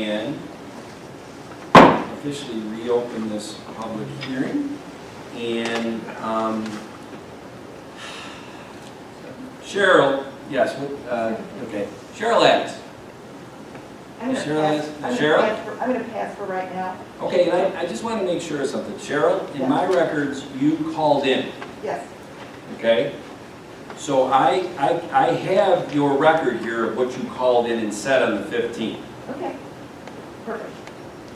and officially reopen this public hearing. And Cheryl, yes, okay. Cheryl Adams. I'm going to pass for right now. Okay, and I just want to make sure of something. Cheryl, in my records, you called in. Yes. Okay? So I have your record here of what you called in and said on the 15th. Okay. Perfect.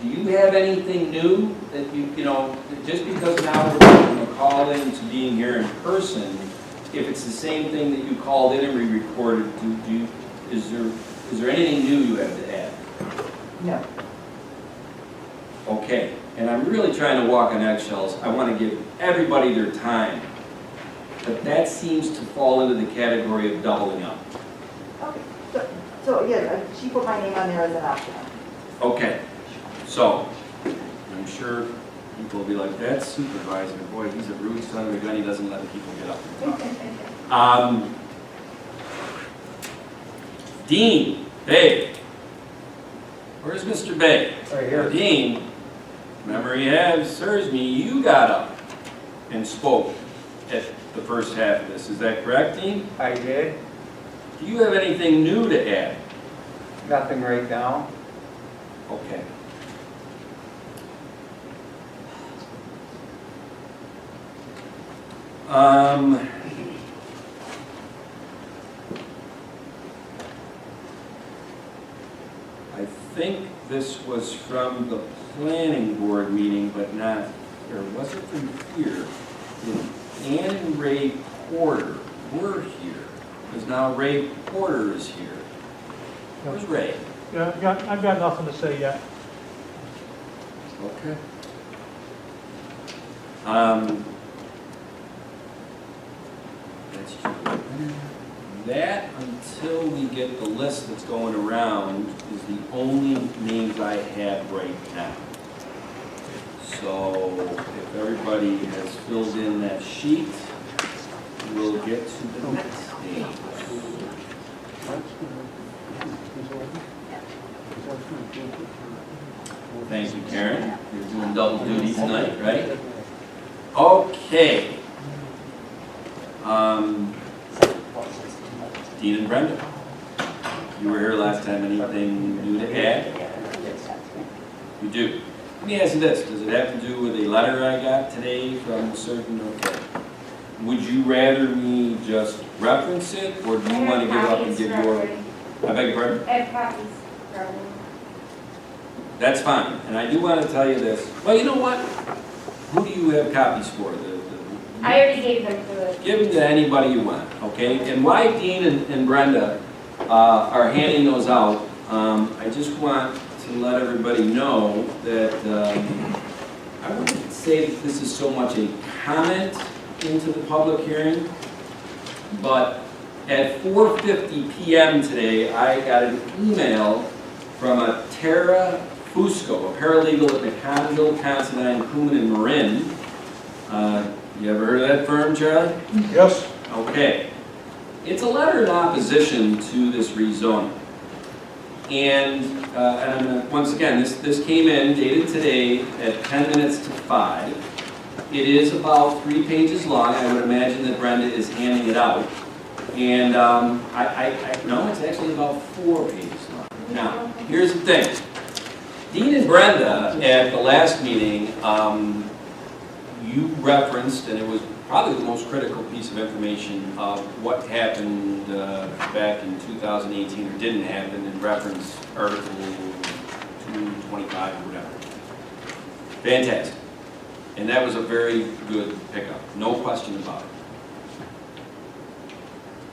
Do you have anything new that you know, just because now we're going to call in to being here in person, if it's the same thing that you called in and re-recorded, is there anything new you have to add? No. Okay, and I'm really trying to walk on eggshells. I want to give everybody their time. But that seems to fall into the category of doubling up. Okay. So yeah, she put my name on there as an option. Okay. So, I'm sure people will be like, that supervisor, boy, he's a rude son of a gun, he doesn't let people get up and talk. Dean, Bay. Where's Mr. Bay? Right here. Dean, memory serves me, you got up and spoke at the first half of this. Is that correct, Dean? I did. Do you have anything new to add? Nothing right now. Okay. I think this was from the planning board meeting, but not, or was it from here? Ann and Ray Porter were here, because now Ray Porter is here. Where's Ray? Yeah, I've got nothing to say yet. Okay. That's true. That, until we get the list that's going around, is the only names I have right now. So, if everybody has filled in that sheet, we'll get to the next stage. Thank you, Karen. You're doing double duty tonight, right? Okay. Dean and Brenda, you were here last time. Anything new to add? You do. Let me ask you this. Does it have to do with a letter I got today from a certain, okay. Would you rather me just reference it, or do you want to give up and give your... I beg your pardon? I have copies. That's fine. And I do want to tell you this. Well, you know what? Who do you have copies for? I already gave them to the... Give them to anybody you want, okay? And why Dean and Brenda are handing those out, I just want to let everybody know that I wouldn't say that this is so much a comment into the public hearing, but at 4:50 p.m. today, I got an email from a Tara Fusco, a paralegal at McConnville, Considine, Kuhn, and Marin. You ever heard of that firm, Charlie? Yes. Okay. It's a letter in opposition to this rezoning. And once again, this came in, dated today at 10 minutes to 5. It is about 3 pages long. I would imagine that Brenda is handing it out. And no, it's actually about 4 pages long. Now, here's the thing. Dean and Brenda, at the last meeting, you referenced, and it was probably the most critical piece of information of what happened back in 2018 or didn't happen in reference Article 225 or whatever. Fantastic. And that was a very good pickup, no question about it.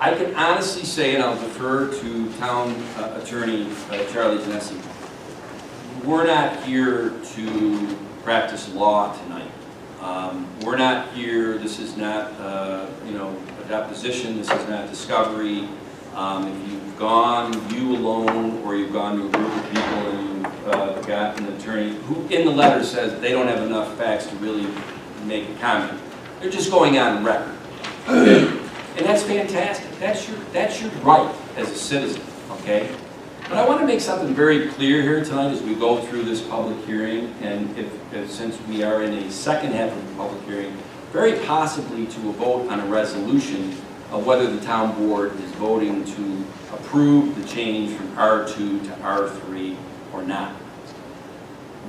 I can honestly say, and I'll defer to Town Attorney Charlie Genesi, we're not here to practice law tonight. We're not here, this is not a deposition, this is not discovery. If you've gone, you alone, or you've gone to a group of people and you've got an attorney who in the letter says they don't have enough facts to really make a comment. They're just going on record. And that's fantastic. That's your right as a citizen, okay? But I want to make something very clear here tonight as we go through this public hearing, and since we are in a second half of the public hearing, very possibly to a vote on a resolution of whether the town board is voting to approve the change from R2 to R3 or not.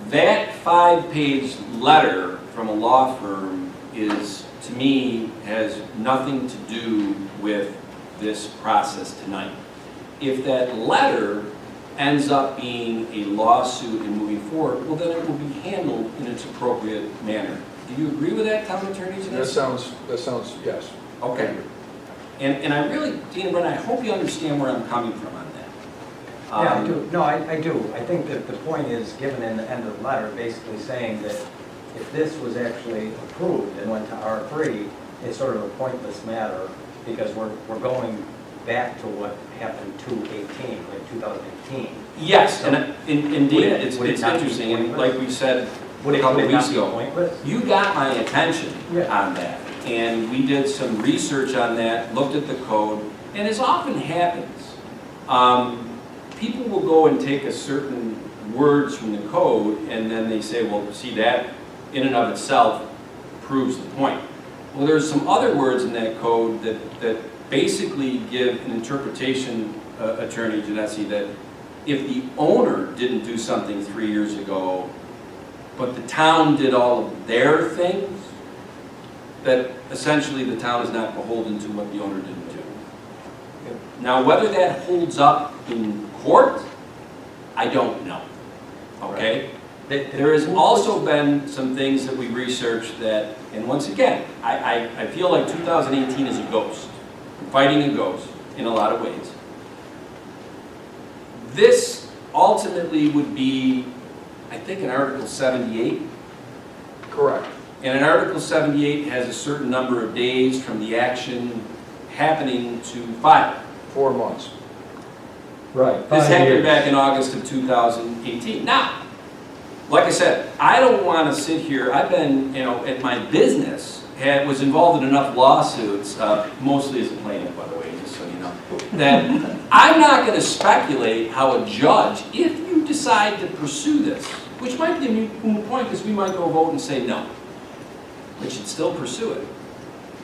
That 5-page letter from a law firm is, to me, has nothing to do with this process tonight. If that letter ends up being a lawsuit and moving forward, well, then it will be handled in its appropriate manner. Do you agree with that, town attorney? That sounds, yes. Okay. And I really, Dean and Brenda, I hope you understand where I'm coming from on that. Yeah, I do. No, I do. I think that the point is given in the end of the letter, basically saying that if this was actually approved and went to R3, it's sort of a pointless matter because we're going back to what happened 2018. Yes, So, and indeed, it's would it not be interesting, and pointless? like we said Would a it couple not weeks be ago, pointless? you got my attention Yeah. on that. And we did some research on that, looked at the code, and as often happens, people will go and take a certain words from the code, and then they say, well, see, that in and of itself proves the point. Well, there's some other words in that code that basically give an interpretation, Attorney Genesi, that if the owner didn't do something 3 years ago, but the town did all of their things, that essentially the town is not beholden to what the owner didn't do. Now, whether that holds up in court, I don't know, okay? There has also been some things that we researched that, and once again, I feel like 2018 is a ghost. I'm fighting a ghost in a lot of ways. This ultimately would be, I think, in Article 78. Correct. And in Article 78 has a certain number of days from the action happening to file. 4 months. Right. This happened back in August of 2018. Now, like I said, I don't want to sit here, I've been, at my business, was involved in enough lawsuits, mostly as a plaintiff, by the way, just so you know, that I'm not going to speculate how a judge, if you decide to pursue this, which might be a moot point because we might go vote and say no, but should still pursue it.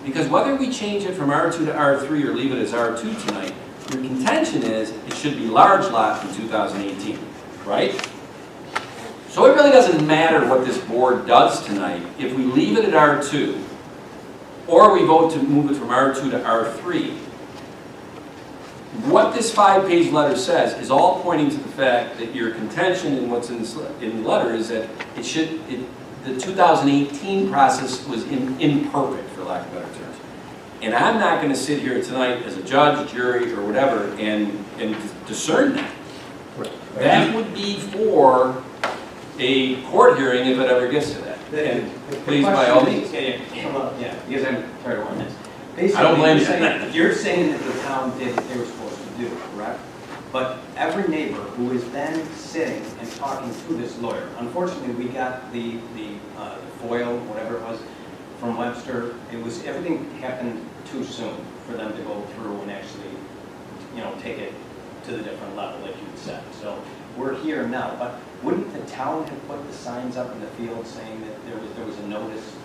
Because whether we change it from R2 to R3 or leave it as R2 tonight, your contention is it should be large lot in 2018, right? So it really doesn't matter what this board does tonight. If we leave it at R2, or we vote to move it from R2 to R3, what this 5-page letter says is all pointing to the fact that your contention in what's in the letter is that the 2018 process was imperfect, for lack of better terms. And I'm not going to sit here tonight as a judge, jury, or whatever and discern that. That would be for a court hearing if it ever gets to that. And please, by all means. Yeah, because I'm tired of one this. I don't blame you. You're saying that the town did what they were supposed to do, correct? But every neighbor who is then sitting and talking to this lawyer, unfortunately, we got the FOIL, whatever it was, from Webster. Everything happened too soon for them to go through and actually, take it to the different level, like you said. So we're here now, but wouldn't the town have put the signs up in the field saying that there was a notice?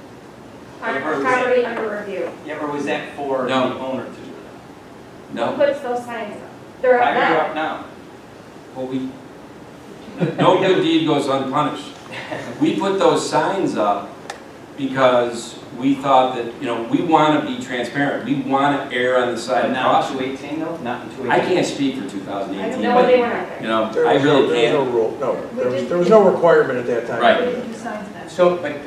Property under review. Yeah, or was that for No. the owner to do Who No? puts those signs up? They're that? up Why are you now. up now? Well, no good deed goes unpunished. We put those signs up because we thought that, we want to be transparent. We want to err on the side But of not in caution. 218 though? Not in 218? I can't speak for I 2018, know but, they were not there. I really There was no can't. rule, no. There was no requirement at that time. Right. So, but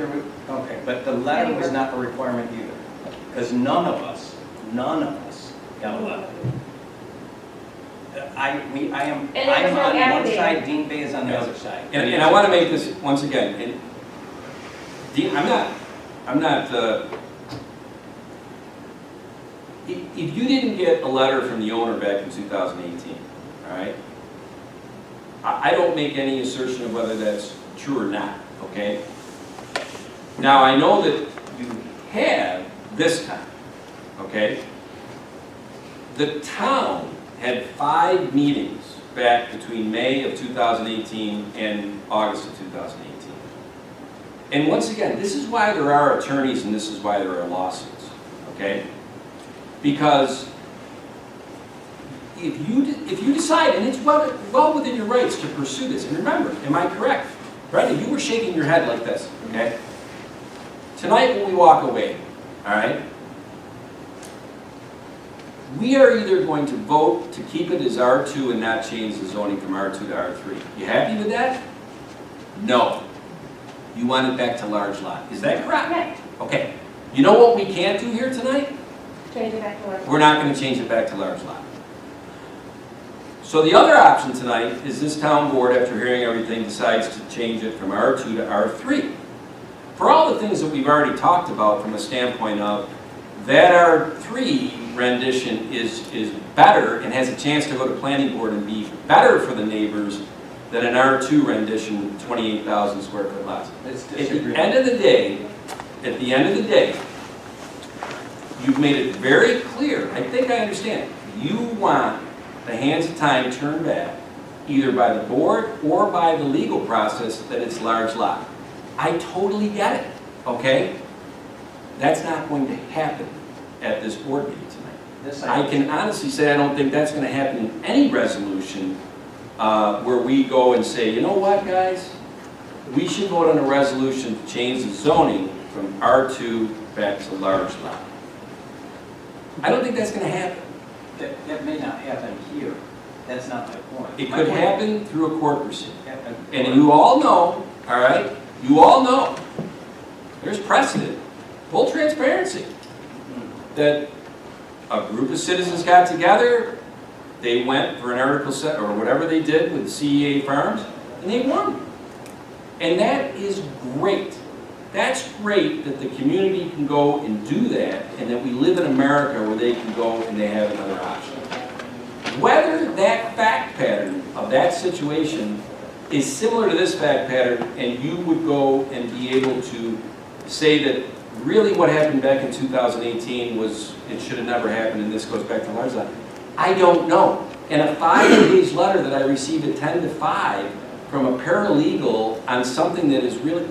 but the letter was not a requirement either, because none of us got a letter. I am And there was no on one affidavit. side, Dean Bay is on the other side. And I want to make this, once again, and Dean, I'm not, if you didn't get a letter from the owner back in 2018, all right? I don't make any assertion of whether that's true or not, okay? Now, I know that you have this time, okay? The town had 5 meetings back between May of 2018 and August of 2018. And once again, this is why there are attorneys and this is why there are lawsuits, okay? Because if you decide, and it's well within your rights to pursue this, and remember, am I correct? Brenda, you were shaking your head like this, okay? Tonight when we walk away, all right, we are either going to vote to keep it as R2 and not change the zoning from R2 to R3. You happy with that? No. You want it back to large lot. Is that correct? Okay, Okay. You know what we can't do here tonight? change it back to what? We're not going to change it back to large lot. So the other option tonight is this town board, after hearing everything, decides to change it from R2 to R3. For all the things that we've already talked about from a standpoint of that R3 rendition is better and has a chance to go to planning board and be better for the neighbors than an R2 rendition, 28,000 square foot lots. At the end of the day, you've made it very clear, I think I understand, you want the hands of time turned back, either by the board or by the legal process, that it's large lot. I totally get it, okay? That's not going to happen at this board meeting tonight. I can honestly say I don't think that's going to happen in any resolution where we go and say, you know what, guys? We should vote on a resolution to change the zoning from R2 back to large lot. I don't think that's going to happen. That may not happen here. That's not my point. It could happen through a court proceeding. And you all know, all right, you all know, there's precedent, full transparency, that a group of citizens got together, they went for an article set, or whatever they did with CEA farms, and they won. And that is great. That's great that the community can go and do that, and that we live in America where they can go and they have another option. Whether that fact pattern of that situation is similar to this fact pattern, and you would go and be able to say that really what happened back in 2018 was, it should have never happened, and this goes back to large lot, I don't know. And a 5-page letter that I received at 10 to 5 from a paralegal on something that is really,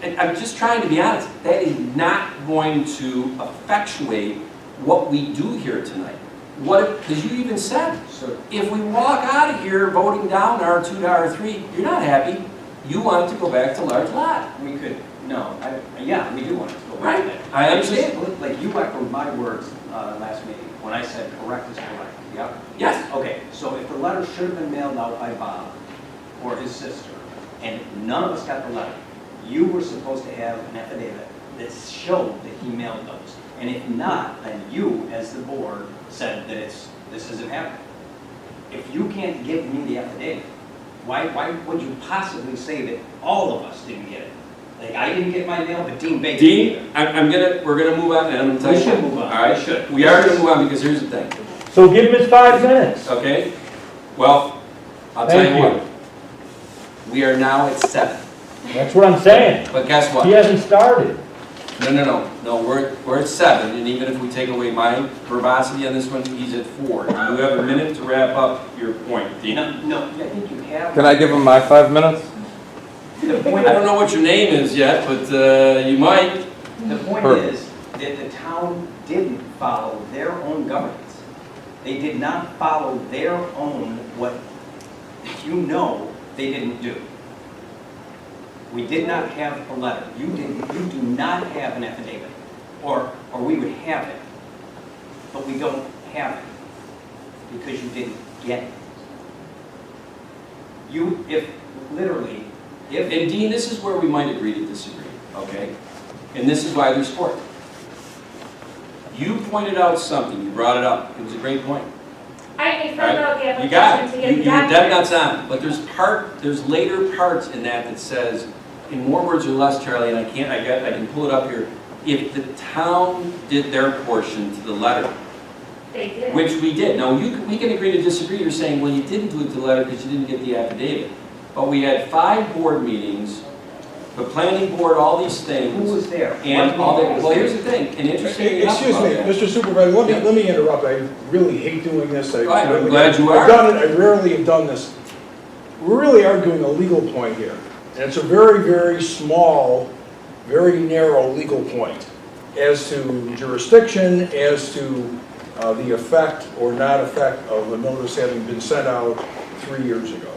I'm just trying to be honest, that is not going to effectuate what we do here tonight. What, because you even said, if we walk out of here voting down R2 to R3, you're not happy, you want it to go back to large lot. We could, no, yeah, we do want it to go back Right, there. I understand. Like you echoed my words last meeting, when I said correct is correct, yeah? Yes. Okay, so if the letter should have been mailed out by Bob or his sister, and none of us got the letter, you were supposed to have an affidavit that showed that he mailed those. And if not, then you, as the board, said that this isn't happening. If you can't give me the affidavit, why would you possibly say that all of us didn't get it? Like, I didn't get my mail, but Dean Baker didn't either. We're gonna move on, and I'm gonna tell you. We should move on. All right, We should. We are gonna move on, because here's the thing, So give him his 5 minutes. okay? Well, I'll tell Thank you you. what. We are now at 7, That's what I'm saying. but guess what? He hasn't started. No, we're at 7, and even if we take away my verbosity on this one, he's at 4. You have a minute to wrap up your point, Dean. No, I think you have. Can I give him my 5 minutes? The point, I don't know what your name is yet, but you might. the point Perfect. is that the town didn't follow their own governance. They did not follow their own, what you know they didn't do. We did not have a letter. You do not have an affidavit, or we would have it, but we don't have it because you didn't get it. And Dean, this is where we might agree to disagree, okay? And this is why there's sport. You pointed out something, you brought it up, it was a great point. I filled out the You got application it, to get you're the dead documents. nuts on, but there's later parts in that says, in more words or less, Charlie, and I can pull it up here, if the town did their portion to the letter, They did. which we did. Now, we can agree to disagree. You're saying, well, you didn't do it to the letter because you didn't get the affidavit. But we had 5 board meetings the planning board, all these Who things, was there? and What all meeting that, was well, there? here's the thing, and interesting enough Excuse me, about that. Mr. Supervisor, let me interrupt. I really hate doing this. Right, I'm glad you are. I've done it, I rarely have done this. We're really arguing a legal point here. And it's a very, very small, very narrow legal point as to jurisdiction, as to the effect or not effect of the notice having been sent out 3 years ago.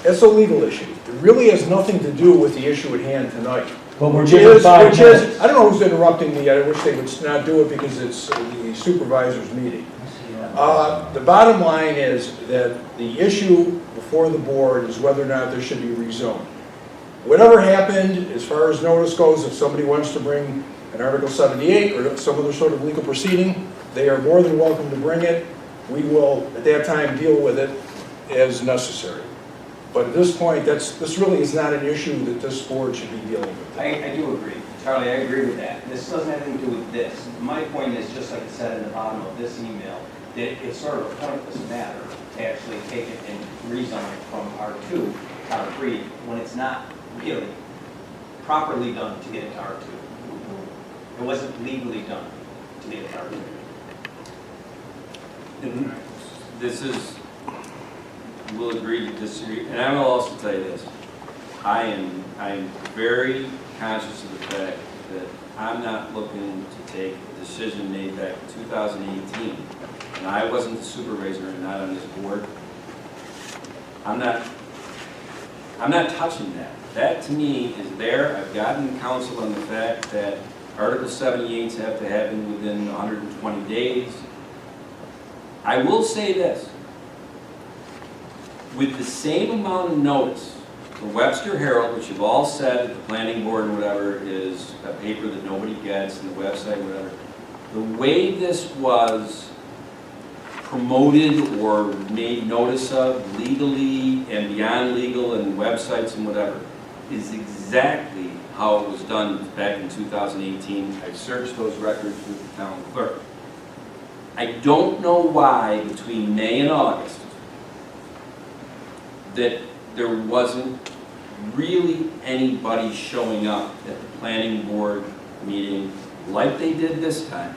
It's a legal issue. It really has nothing to do with the issue at hand tonight. But we're given 5 minutes. I don't know who's interrupting me. I wish they would not do it because it's the supervisor's meeting. The bottom line is that the issue before the board is whether or not there should be rezoned. Whatever happened, as far as notice goes, if somebody wants to bring an Article 78 or some other sort of legal proceeding, they are more than welcome to bring it. We will, at that time, deal with it as necessary. But at this point, this really is not an issue that this board should be dealing with. I do agree. Charlie, I agree with that. This doesn't have anything to do with this. My point is, just like it said in the bottom of this email, that it's sort of a pointless matter to actually take it and rezone it from R2 to R3 when it's not really properly done to get it to R2. It wasn't legally done to get it to R2. And this is, we'll agree to disagree, and I will also tell you this. I am very conscious of the fact that I'm not looking to take a decision made back in 2018, and I wasn't the supervisor and not on this board. I'm not touching that. That to me is there. I've gotten counsel on the fact that Article 78s have to happen within 120 days. I will say this. With the same amount of notice, the Webster Herald, which you've all said that the planning board and whatever is a paper that nobody gets, and the website, whatever, the way this was promoted or made notice of legally and beyond legal and websites and whatever is exactly how it was done back in 2018. I've searched those records with the town clerk. I don't know why between May and August that there wasn't really anybody showing up at the planning board meeting like they did this time.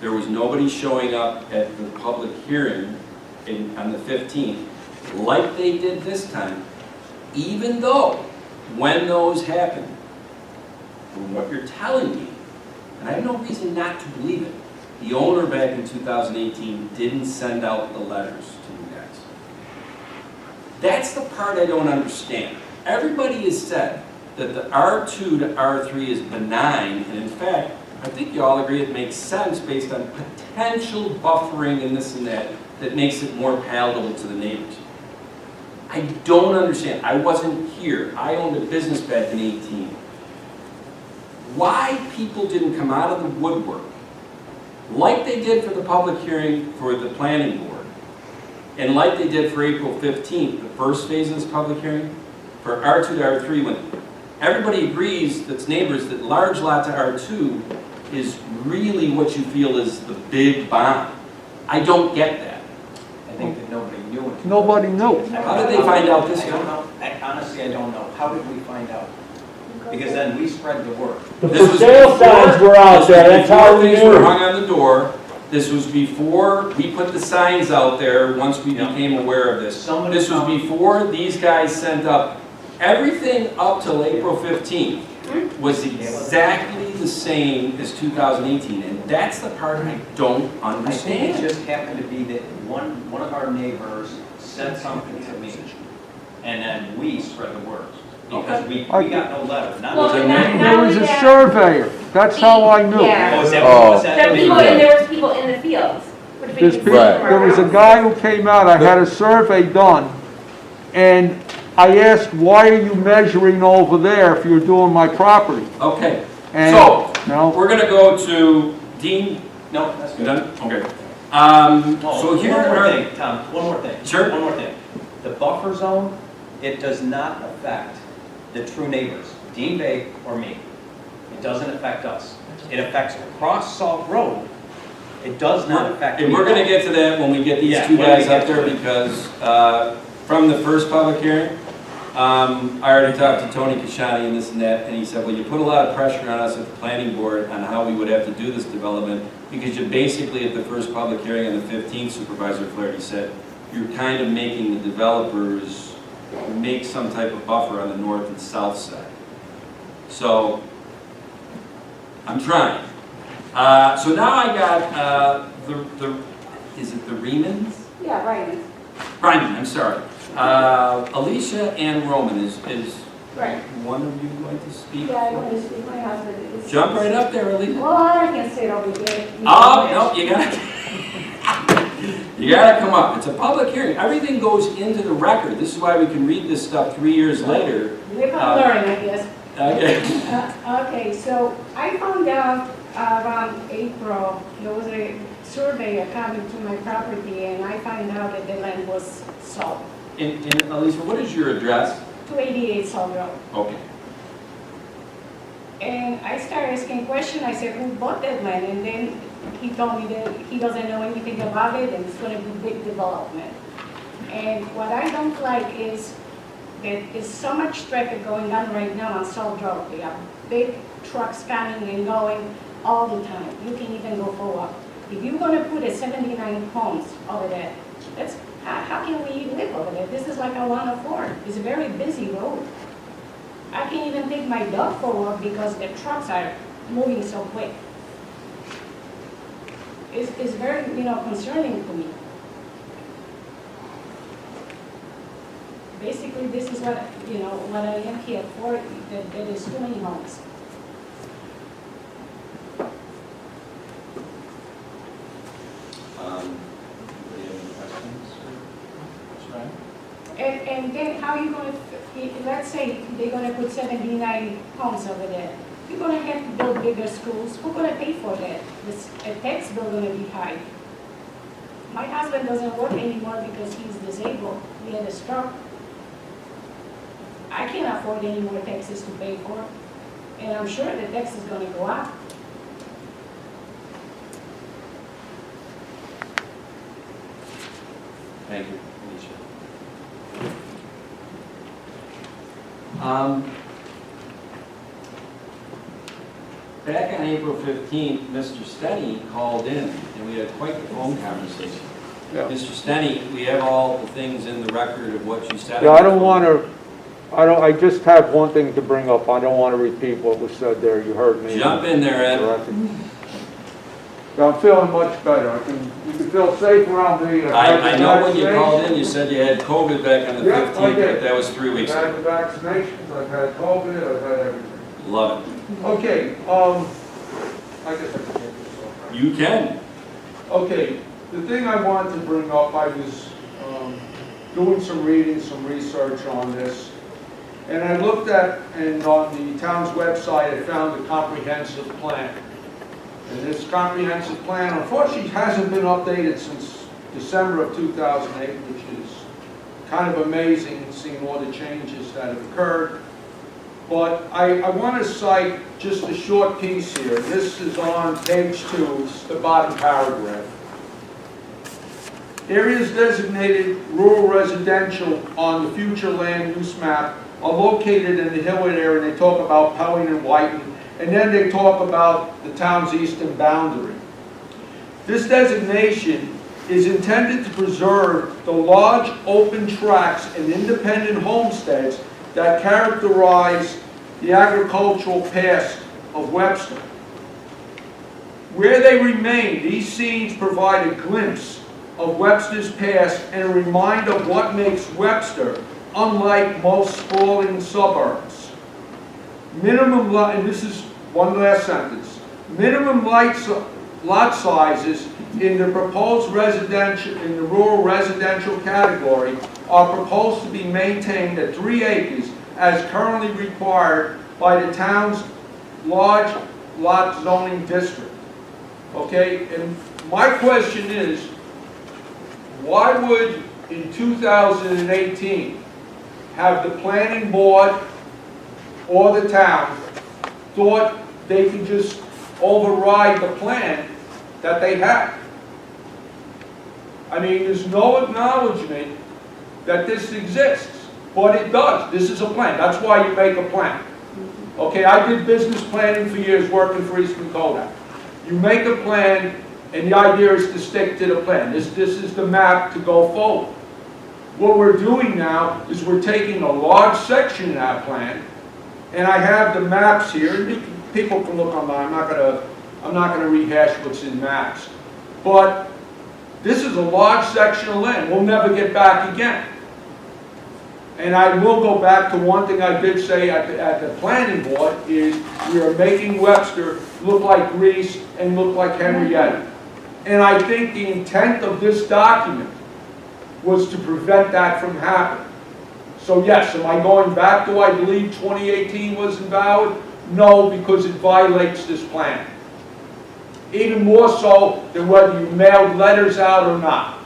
There was nobody showing up at the public hearing on the 15th like they did this time, even though when those happened, from what you're telling me, and I have no reason not to believe it, the owner back in 2018 didn't send out the letters to you guys. That's the part I don't understand. Everybody has said that the R2 to R3 is benign, and in fact, I think you all agree it makes sense based on potential buffering and this and that that makes it more palatable to the neighbors. I don't understand. I wasn't here. I owned a business back in 18. Why people didn't come out of the woodwork like they did for the public hearing for the planning board, and like they did for April 15th, the first phase of this public hearing, for R2 to R3, when everybody agrees that's neighbors that large lot to R2 is really what you feel is the big bond. I don't get that. I think that nobody knew it. Nobody knew. How did they find out this I don't time? know. Honestly, I don't know. How did we find out? Because then we spread the word. The This for was sale before- signs were out there, that's how we These were knew. hung on the door. This was before we put the signs out there, once we Yeah. became aware of this. Somebody This was found- before these guys sent up, everything up till April 15th was exactly the same as 2018, and that's the part I don't I think it understand. just happened to be that one of our neighbors sent something to me, and then we spread the word. Because we got no letter, not. Well, Was it not me? There was a only that, surveyor, that's how I knew. Yeah. Oh, is that Oh. what was that? the people, and there was people in the fields, which we There's could see people, Right. from our there was a house. guy who came out, I had a survey done, and I asked, why are you measuring over there if you're doing my property? Okay, And, so, you know, we're gonna go to Dean. No, that's You good. done? Okay. Oh, So here one more are, thing, Tom, one more thing. Sure. One more thing. The buffer zone, it does not affect the true neighbors, Dean Bay or me. It doesn't affect us. It affects across Salt Road. It does not affect me. and we're gonna get to that when we get these Yeah, two when we guys get up there, to it. because from the first public hearing, I already talked to Tony Kashani and this and that, and he said, well, you put a lot of pressure on us at the planning board on how we would have to do this development, because you basically, at the first public hearing on the 15th, Supervisor Flaherty said, you're kind of making the developers make some type of buffer on the north and south side. So, I'm trying. So now I got is it the Remans? Yeah, right. Ryman, I'm sorry. Alicia and Roman, is Right. one of you going to speak? Yeah, I want to speak, my husband is. Jump right up there, Alicia. Well, I can sit over here. Oh, no, you gotta, you gotta come up. It's a public hearing. Everything goes into the record. This is why we can read this stuff 3 years later. Live and learn, I guess. Okay. Okay, so I found out around April, there was a surveyor coming to my property, and I found out that the land was sold. And Alicia, what is your address? 288 Sold Road. Okay. And I started asking questions. I said, who bought that land? And then he told me that he doesn't know anything about it, and it's going to be big development. And what I don't like is that there's so much traffic going on right now on Sold Road. There are big trucks coming and going all the time. You can even go forward. If you're going to put a 79 homes over there, that's how can we live over there? This is like a 104. It's a very busy road. I can't even take my dog forward because the trucks are moving so quick. It's very, concerning to me. Basically, this is what, what I am here for, that there is too many homes. Anybody have any questions? And then how you going to, let's say they're going to put 79 homes over there. You're going to have to build bigger schools. Who's going to pay for that? A tax bill going to be high. My husband doesn't work anymore because he's disabled. He had a stroke. I can't afford any more taxes to pay for. And I'm sure the tax is going to go up. Thank you, Alicia. Back on April 15th, Mr. Stenny called in, and we had quite the phone conversation. Yeah. Mr. Stenny, we have all the things in the record of what you said. Yeah, I just have one thing to bring up. I don't want to repeat what was said there. You heard me. Jump in there, Ed. Yeah, I'm feeling much better. You can feel safe around me. I know when you called in, you said you had COVID back on the Yeah, I 15th, did. but that was 3 weeks I've ago. had the vaccinations, I've had COVID, I've had everything. Love it. Okay, I guess I can take this off. You can. Okay, the thing I wanted to bring up, I was doing some reading, some research on this, and I looked at, and on the town's website, I found a comprehensive plan. And this comprehensive plan, unfortunately, hasn't been updated since December of 2008, which is kind of amazing, seeing all the changes that have occurred. But I want to cite just a short piece here. This is on page 2, it's the bottom paragraph. Areas designated rural residential on the future land use map are located in the Hilliard area, and they talk about Pelling and Whiten, and then they talk about the town's eastern boundary. This designation is intended to preserve the large open tracts and independent homesteads that characterize the agricultural past of Webster. Where they remain, these scenes provide a glimpse of Webster's past and a reminder of what makes Webster unlike most sprawling suburbs. Minimum lot, and this is one last sentence, minimum lot sizes in the proposed residential, in the rural residential category are proposed to be maintained at 3 acres as currently required by the town's large lot zoning district. Okay, and my question is, why would in 2018 have the planning board or the town thought they could just override the plan that they had? I mean, there's no acknowledgement that this exists. but it does. This is a plan. That's why you make a plan. Okay, I did business planning for years working for Eastman Kodak. You make a plan, and the idea is to stick to the plan. This is the map to go forward. What we're doing now is we're taking a large section of that plan, and I have the maps here. And people can look online. I'm not gonna rehash what's in maps. But this is a large section of land. We'll never get back again. And I will go back to one thing I did say at the planning board is we are making Webster look like Greece and look like Henrietta. And I think the intent of this document was to prevent that from happening. So yes, am I going back to I believe 2018 was invalid? No, because it violates this plan. Even more so than whether you mailed letters out or not.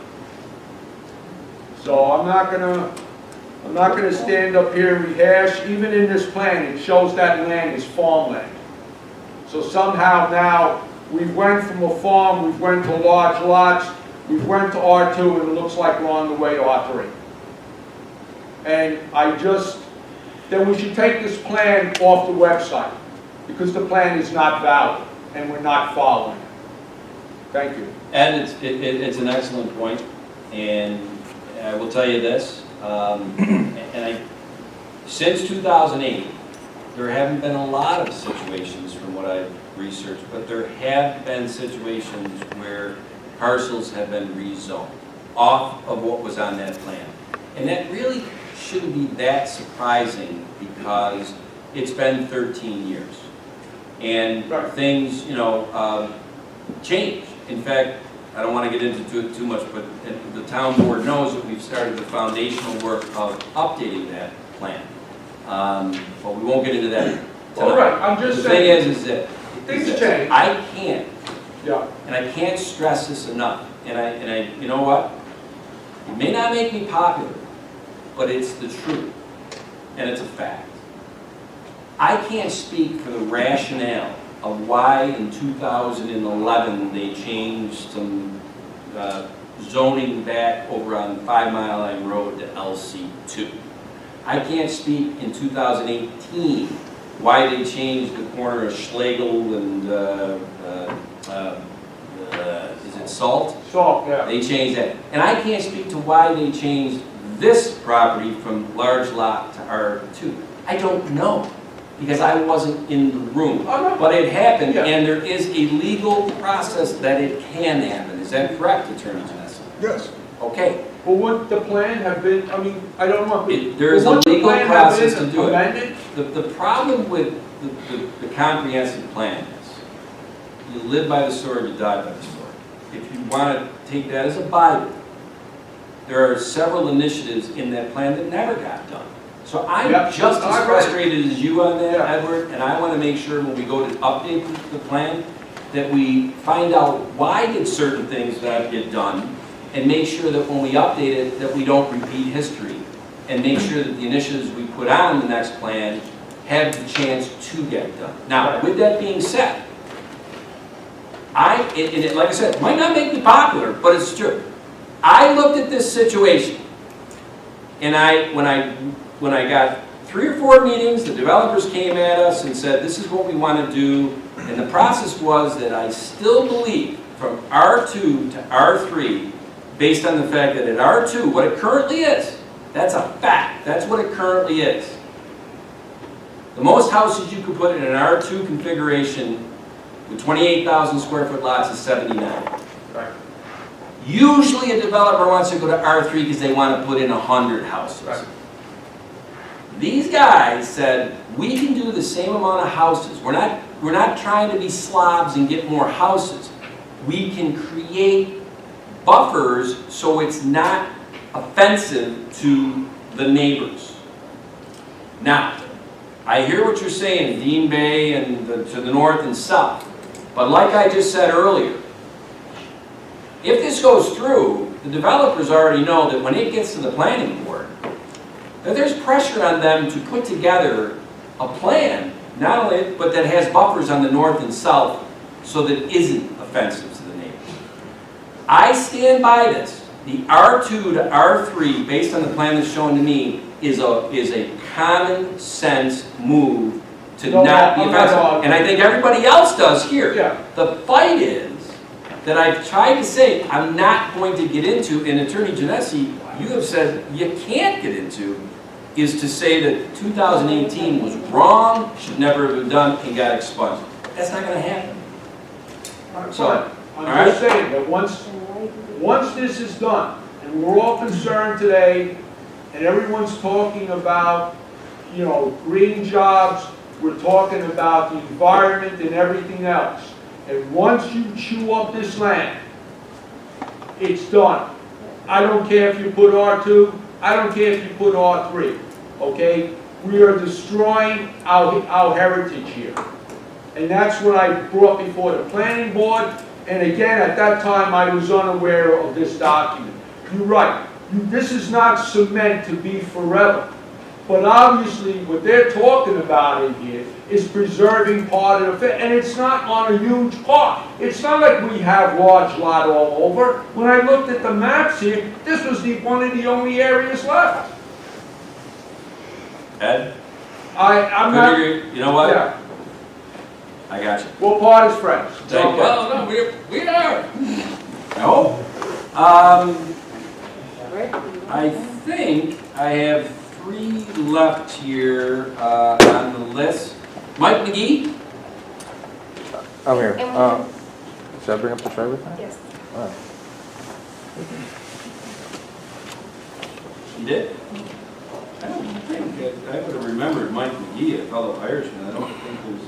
So I'm not gonna stand up here and rehash. Even in this plan, it shows that land is farmland. So somehow now, we went from a farm, we went to large lots, we went to R2, and it looks like we're on the way to R3. And then we should take this plan off the website, because the plan is not valid, and we're not following it. Thank you. And it's an excellent point, and I will tell you this, since 2008, there haven't been a lot of situations from what I've researched, but there have been situations where parcels have been rezoned off of what was on that plan. And that really shouldn't be that surprising because it's been 13 years. And things, change. In fact, I don't want to get into it too much, but the town board knows that we've started the foundational work of updating that plan. But we won't get into that tonight. All right, I'm just saying. The thing is that things change. I can't, Yeah. and I can't stress this enough. And I, you know what? It may not make me popular, but it's the truth, and it's a fact. I can't speak for the rationale of why in 2011 they changed some zoning back over on 5 Mile Line Road to LC2. I can't speak in 2018 why they changed the corner of Schlegel and, is it Salt? Salt, yeah. They changed that. And I can't speak to why they changed this property from large lot to R2. I don't know, because I wasn't in the room. Oh, no. But it happened, Yeah. and there is a legal process that it can happen. Is that correct, Attorney Johnson? Yes. Okay. Well, would the plan have been, I mean, I don't know. There is a Would the legal plan have process been to do it. amended? The problem with the comprehensive plan is, you live by the sword, you die by the sword. If you want to take that as a Bible, there are several initiatives in that plan that never got done. So I'm Yep. just as All right. frustrated as you on that, Yeah. Edward, and I want to make sure when we go to update the plan, that we find out why did certain things not get done, and make sure that when we update it, that we don't repeat history, and make sure that the initiatives we put on the next plan have the chance to get done. Now, with that being said, like I said, it might not make me popular, but it's true. I looked at this situation, and when I got 3 or 4 meetings, the developers came at us and said, this is what we want to do, and the process was that I still believe from R2 to R3, based on the fact that at R2, what it currently is, that's a fact, that's what it currently is. The most houses you could put in an R2 configuration with 28,000 square foot lots is 79. Right. Usually a developer wants to go to R3 because they want to put in 100 houses. Right. These guys said, we can do the same amount of houses. We're not trying to be slobs and get more houses. We can create buffers so it's not offensive to the neighbors. Now, I hear what you're saying, Dean Bay and to the north and south. But like I just said earlier, if this goes through, the developers already know that when it gets to the planning board, that there's pressure on them to put together a plan, not only, but that has buffers on the north and south so that it isn't offensive to the neighbors. I stand by this. The R2 to R3, based on the plan that's shown to me, is a common sense move to No, not be I'm not offensive. arguing. And I think everybody else does here. Yeah. The fight is that I've tried to say I'm not going to get into, and Attorney Genesi, you have said you can't get into, is to say that 2018 was wrong, should never have been done, and got expunged. That's not gonna happen. So, I'm just saying that once this is done, and we're all concerned today, and everyone's talking about, you know, green jobs, we're talking about the environment and everything else. And once you chew up this land, it's done. I don't care if you put R2, I don't care if you put R3, okay? We are destroying our heritage here. And that's what I brought before the planning board, and again, at that time, I was unaware of this document. You're right, this is not cement to be forever. But obviously, what they're talking about in here is preserving part of the, and it's not on a huge part. It's not like we have large lot all over. When I looked at the maps here, this was one of the only areas left. Ed, I'm couldn't not, agree. You know what? yeah, I got you. we'll part as friends. It's Thank okay. well, no, we are. No. I think I have 3 left here on the list. Mike McGee? I'm here. Should I bring up the driver thing? Yes. All right. You did? I don't think, I would have remembered Mike McGee, a fellow Irishman. I don't think there's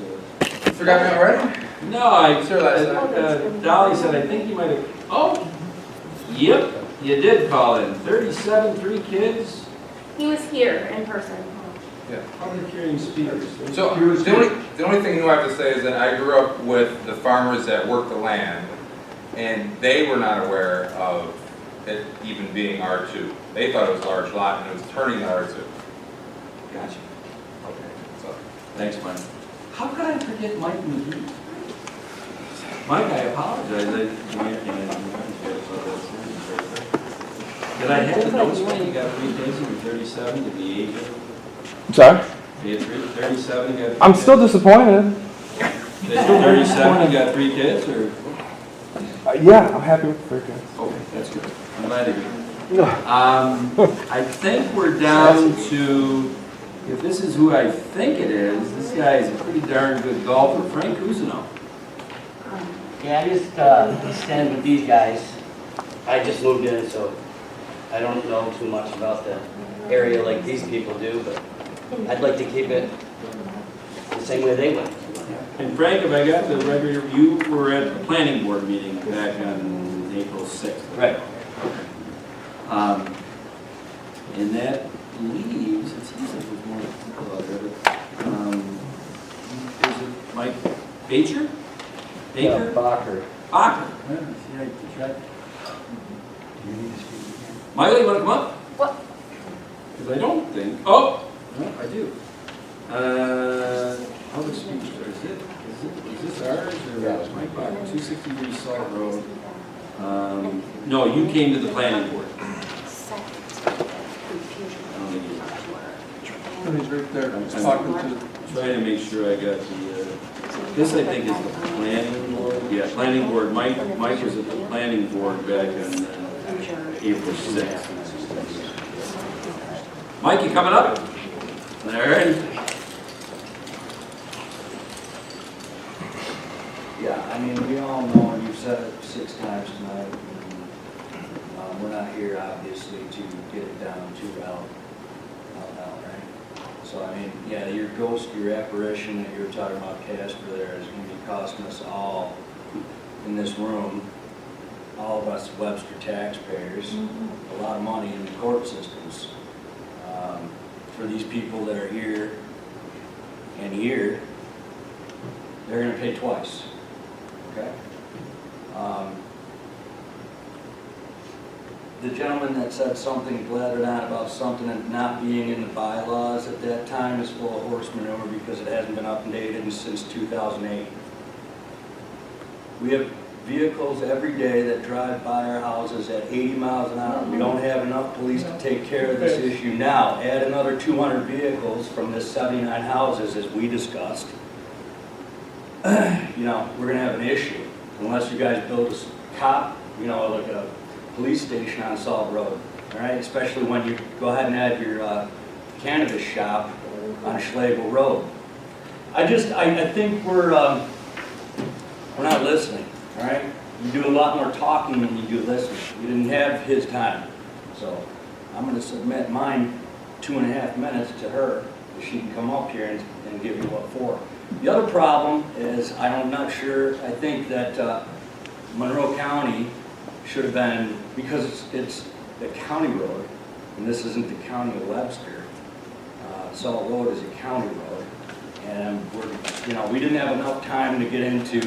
a... Forgot me already? No, I, Sure, last Dolly said, I think you might have, oh, yep, you did call in. 37, 3 kids, He was here in person. how many carrying speakers? So, the only thing new I have to say is that I grew up with the farmers that worked the land, and they were not aware of it even being R2. They thought it was a large lot, and it was turning to R2. Gotcha. Okay. So, Thanks, Mike. How could I forget Mike McGee? Mike, I apologize. Did I have the notes when you got 3 kids and 37 to the age of? sorry? You had 37, you got 3 I'm kids? still disappointed. At 37, you got 3 kids, or? Yeah, I'm happy with the 3 kids. Okay, that's good. I'm glad to hear. I think we're down to, if this is who I think it is, this guy is a pretty darn good golfer, Frank Cousineau. Yeah, I just stand with these guys. I just moved in, so I don't know too much about the area like these people do, but I'd like to keep it the same way they went. And Frank, if I got the regular, you were at the planning board meeting back on April 6th. Right. And that leaves, it seems like there's more people out there, but, is it Mike Bacher? Baker? Bacher. Bacher. Yeah, see, I tried. Michael, you want to come up? What? Because I don't think, oh, no, I do. Public speech, is this ours or Mike Bacher, 263 Salt Road? No, you came to the planning board. He's right there, I'm talking to. trying to make sure I got the, this I think is the planning board. Yeah, planning board. Mike was at the planning board back on April 6th. Mike, you coming up? All right. Yeah, I mean, we all know, and you've said it 6 times tonight, and, we're not here obviously to get it down to out now, right? So I mean, yeah, your ghost, your apparition that you were talking about, Casper, there is going to be costing us all in this room, all of us Webster taxpayers, a lot of money in the court systems. For these people that are here and here, they're going to pay twice. Okay. The gentleman that said something, blattered on about something and not being in the bylaws at that time is full of horse manure because it hasn't been updated since 2008. We have vehicles every day that drive by our houses at 80 miles an hour. We don't have enough police to take care of this issue now. Add another 200 vehicles from this 79 houses, as we discussed. You know, we're gonna have an issue unless you guys build a cop, you know, like a police station on Salt Road, all right? Especially when you go ahead and add your cannabis shop on Schlegel Road. I think we're not listening, all right? You do a lot more talking than you do listening. You didn't have his time. So I'm gonna submit mine 2.5 minutes to her, so she can come up here and give you what for. The other problem is, I'm not sure, I think that Monroe County should have been, because it's the county road, and this isn't the county of Webster. Salt Road is a county road, and we didn't have enough time to get into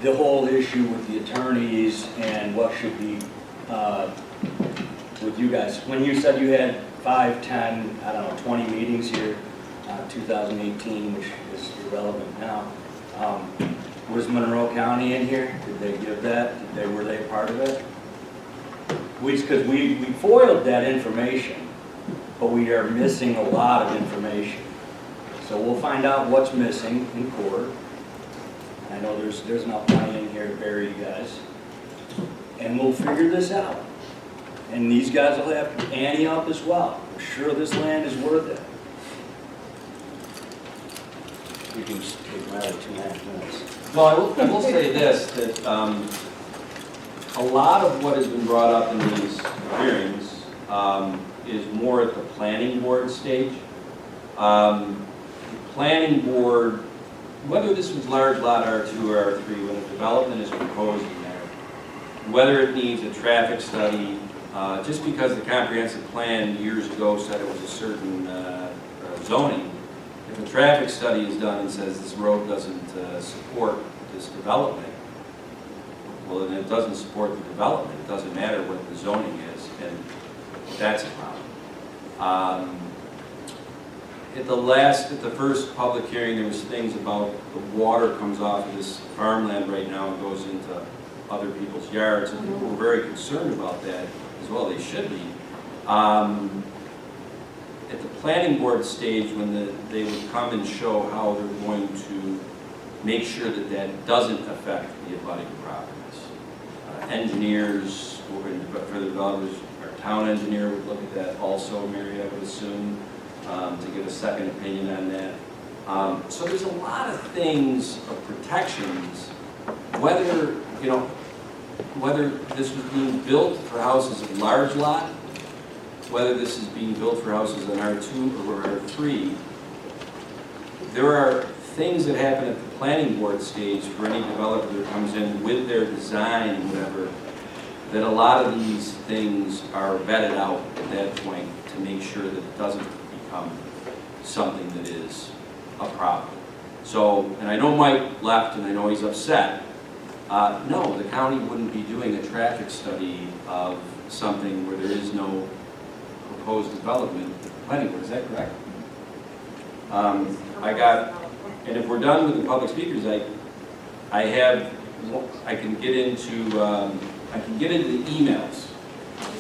the whole issue with the attorneys and what should be with you guys. When you said you had 5, 10, I don't know, 20 meetings here, 2018, which is irrelevant now. Was Monroe County in here? Did they give that? Were they part of it? Because we foiled that information, but we are missing a lot of information. So we'll find out what's missing in court. I know there's enough money in here to bury you guys. And we'll figure this out. And these guys will have to ante up as well. We're sure this land is worth it. You can just take my other 2.5 minutes. Well, I will say this, that a lot of what has been brought up in these hearings is more at the planning board stage. The planning board, whether this was large lot R2 or R3, when the development is proposed in there, whether it needs a traffic study, just because the comprehensive plan years ago said it was a certain zoning, if a traffic study is done and says this road doesn't support this development, well, then it doesn't support the development. It doesn't matter what the zoning is, and that's a problem. At the first public hearing, there was things about the water comes off of this farmland right now and goes into other people's yards, and people were very concerned about that as well. They should be. At the planning board stage, when they would come and show how they're going to make sure that that doesn't affect the abutting properties. Engineers, for the developers, our town engineer would look at that also, Mary, I would assume, to give a second opinion on that. So there's a lot of things of protections, whether this was being built for houses of large lot, whether this is being built for houses on R2 or R3, there are things that happen at the planning board stage for any developer that comes in with their design and whatever, that a lot of these things are vetted out at that point to make sure that it doesn't become something that is a problem. So, and I know Mike left and I know he's upset. No, the county wouldn't be doing a traffic study of something where there is no proposed development at the planning board. Is that correct? And if we're done with the public speakers, I can get into the emails.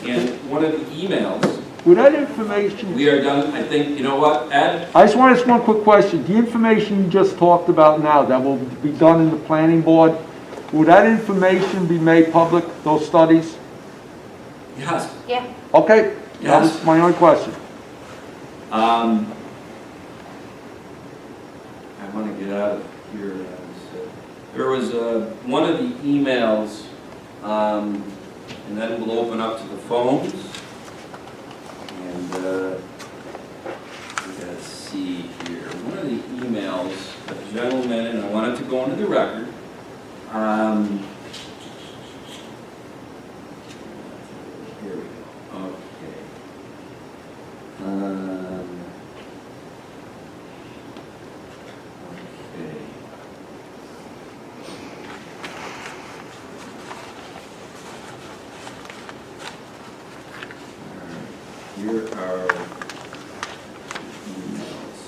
And one of the emails, With that information, we are done, I think, you know what, Ed? I just want to ask one quick question. The information you just talked about now that will be done in the planning board, will that information be made public, those studies? Yes. Yeah. Okay, that Yes. was my only question. I want to get out of here. There was one of the emails, and then we'll open up to the phones. And let's see here. One of the emails, a gentleman, and I want it to go into the record. Here we go. Okay. Okay. Here are emails.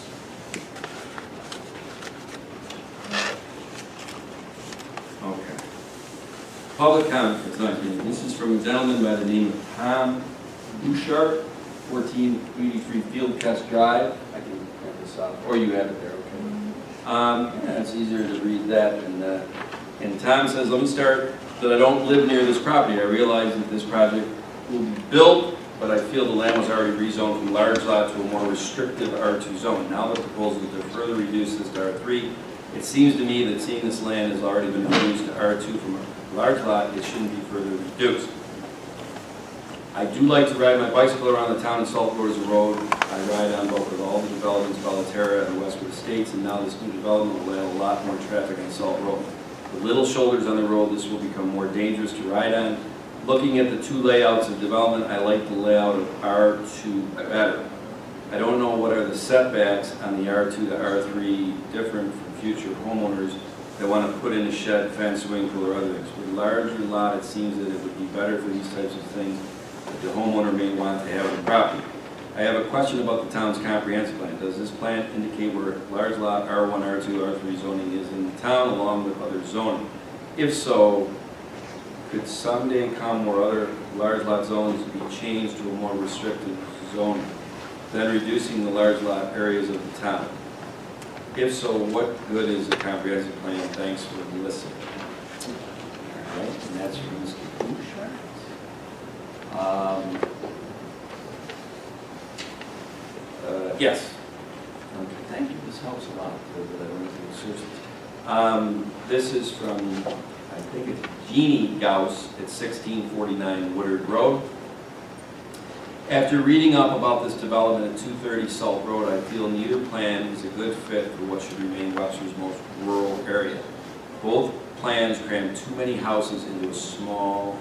public comment for tonight's meeting. This is from a gentleman by the name of Tom Bouchard, 1483 Fieldcrest Drive. I can print this out, or you have it there, okay. Yeah, it's easier to read that. And Tom says, let me start that I don't live near this property. I realize that this project will be built, but I feel the land was already rezoned from large lot to a more restrictive R2 zone. Now the proposal is to further reduce this to R3. It seems to me that seeing this land has already been reduced to R2 from a large lot, it shouldn't be further reduced. I do like to ride my bicycle around the town, and Salt Road is a road I ride on both with all the developments, Bellaterra and Westwood Estates, and now this new development will add a lot more traffic on Salt Road. With little shoulders on the road, this will become more dangerous to ride on. Looking at the two layouts of development, I like the layout of R2 better. I don't know what are the setbacks on the R2 to R3 different from future homeowners that want to put in a shed, fence, swimming pool, or other things. With a larger lot, it seems that it would be better for these types of things that the homeowner may want to have on the property. I have a question about the town's comprehensive plan. Does this plan indicate where large lot R1, R2, R3 zoning is in the town along with other zoning? If so, could someday come where other large lot zones be changed to a more restrictive zone, then reducing the large lot areas of the town? If so, what good is the comprehensive plan? Thanks for listening. All right, and that's from Mr. Bouchard. Yes. Okay, thank you. This helps a lot. This is from, I think it's Jeannie Gauss at 1649 Woodard Road. After reading up about this development at 230 Salt Road, I feel neither plan is a good fit for what should remain Webster's most rural area. Both plans cram too many houses into a small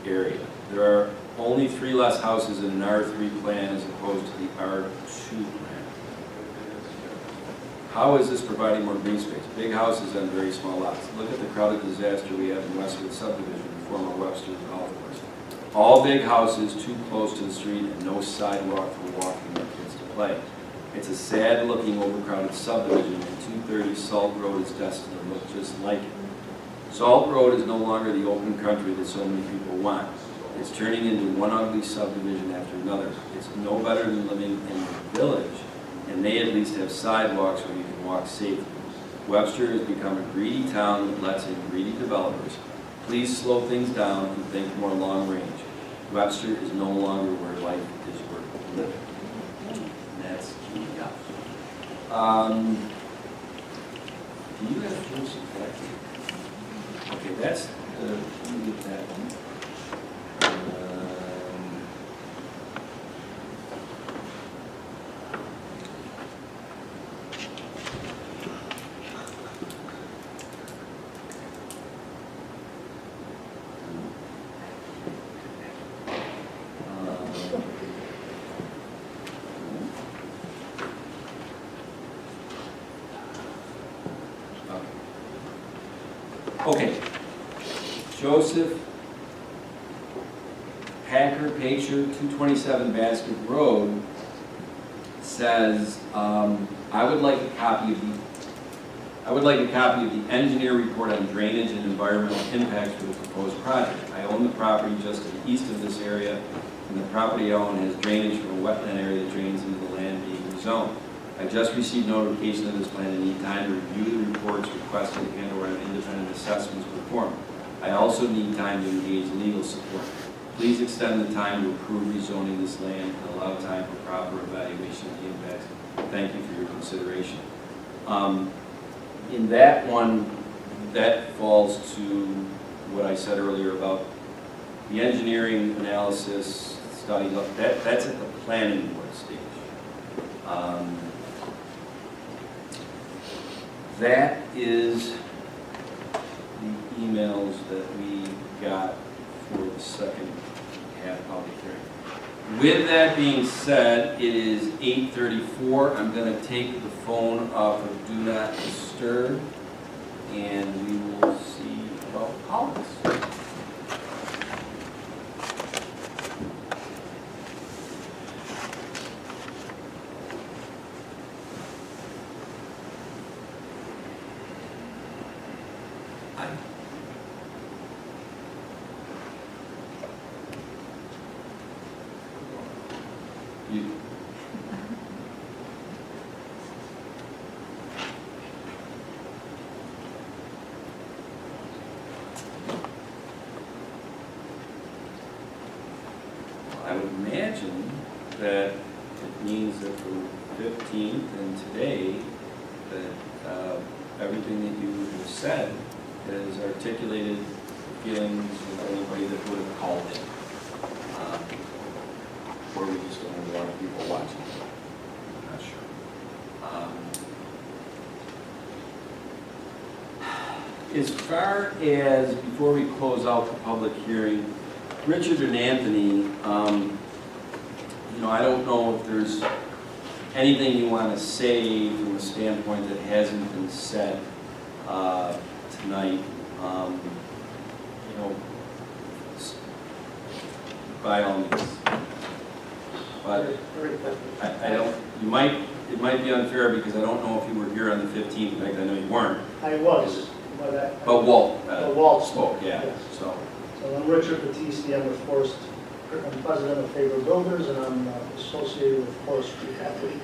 area. There are only 3 less houses in an R3 plan as opposed to the R2 plan. How is this providing more green space? Big houses on very small lots. Look at the crowded disaster we have in Westwood subdivision, the former Webster golf course. All big houses too close to the street and no sidewalk for walking or kids to play. It's a sad looking overcrowded subdivision, and 230 Salt Road is destined to look just like it. Salt Road is no longer the open country that so many people want. It's turning into one ugly subdivision after another. It's no better than living in the village, and they at least have sidewalks where you can walk safely. Webster has become a greedy town that lets in greedy developers. Please slow things down and think more long range. Webster is no longer where life is worth living. And that's key. Do you have proof of that? Okay, that's let me get that one. Okay. Joseph Packer Pacher, 227 Basket Road, says, I would like a copy of the engineer report on drainage and environmental impacts for the proposed project. I own the property just to the east of this area, and the property I own has drainage from a wetland area that drains into the land being rezoned. I just received notification of this plan and need time to review the reports requested and/or an independent assessments performed. I also need time to engage legal support. Please extend the time to approve rezoning this land and allow time for proper evaluation of the impacts. Thank you for your consideration. In that one, that falls to what I said earlier about the engineering analysis study. That's at the planning board stage. That is the emails that we got for the second half public hearing. With that being said, it is 8:34. I'm going to take the phone off of Do Not Disturb, and we will see about politics. means that from 15th and today, that everything that you have said has articulated feelings of anybody that would have called in. Or we just don't have a lot of people watching. I'm not sure. As far as, before we close out the public hearing, Richard and Anthony, I don't know if there's anything you want to say from a standpoint that hasn't been said tonight. By all means. But I don't, it might be unfair because I don't know if you were here on the 15th. In fact, I know you weren't. I was, But Walt Walt spoke, yeah, yes. so. So I'm Richard Battisti, I'm president of Favor Builders, and I'm associated with Forest Street Equity.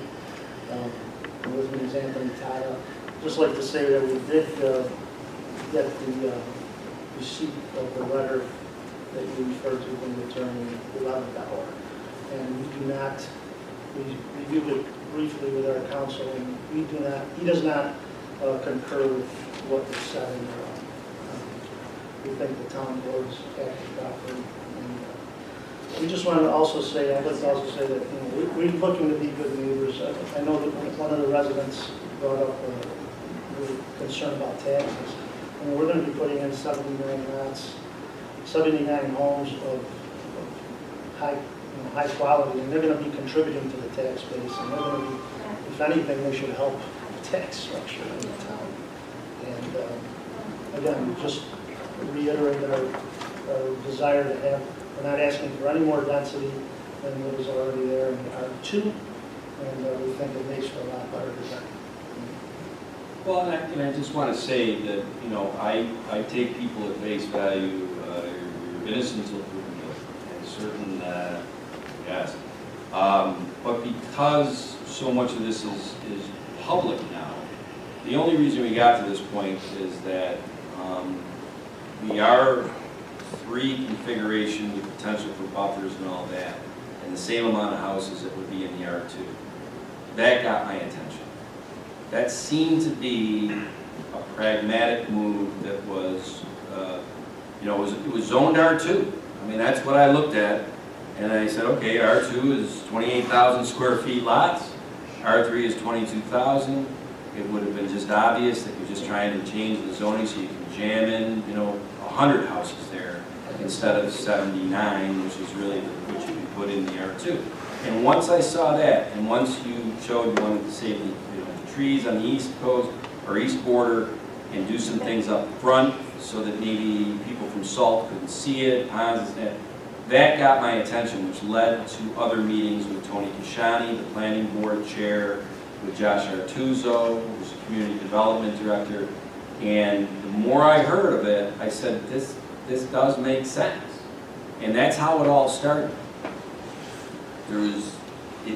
And with me is Anthony Tata. Just like to say that we did get the receipt of the letter that you referred to from the attorney, the 11th hour. And we do not, we reviewed it briefly with our counsel, and he does not concur with what was said in there. We think the town board's acted properly. And we just want to also say, I'd like to also say that, we're looking to be good neighbors. I know that one of the residents brought up concern about taxes. And we're going to be putting in 79 lots, 79 homes of high quality, and they're going to be contributing to the tax base. And they're going to be, if anything, they should help the tax structure in the town. And again, just reiterate our desire to have, we're not asking for any more density than what is already there in R2, and we think it makes for a lot better design. Well, and I just want to say that, I take people at face value, you're innocent until proven guilty, and certain, yes. But because so much of this is public now, the only reason we got to this point is that we are 3 configuration with potential for buffers and all that, and the same amount of houses that would be in the R2. That got my attention. That seemed to be a pragmatic move that was, it was zoned R2. I mean, that's what I looked at, and I said, okay, R2 is 28,000 square feet lots, R3 is 22,000. It would have been just obvious that you're just trying to change the zoning so you can jam in, 100 houses there instead of 79, which is really what you can put in the R2. And once I saw that, and once you showed you wanted to save the trees on the east coast or east border and do some things up front so that maybe people from Salt couldn't see it, ponds, that got my attention, which led to other meetings with Tony Kashani, the planning board chair, with Josh Artuzo, who's the community development director, and the more I heard of it, I said, this does make sense. And that's how it all started.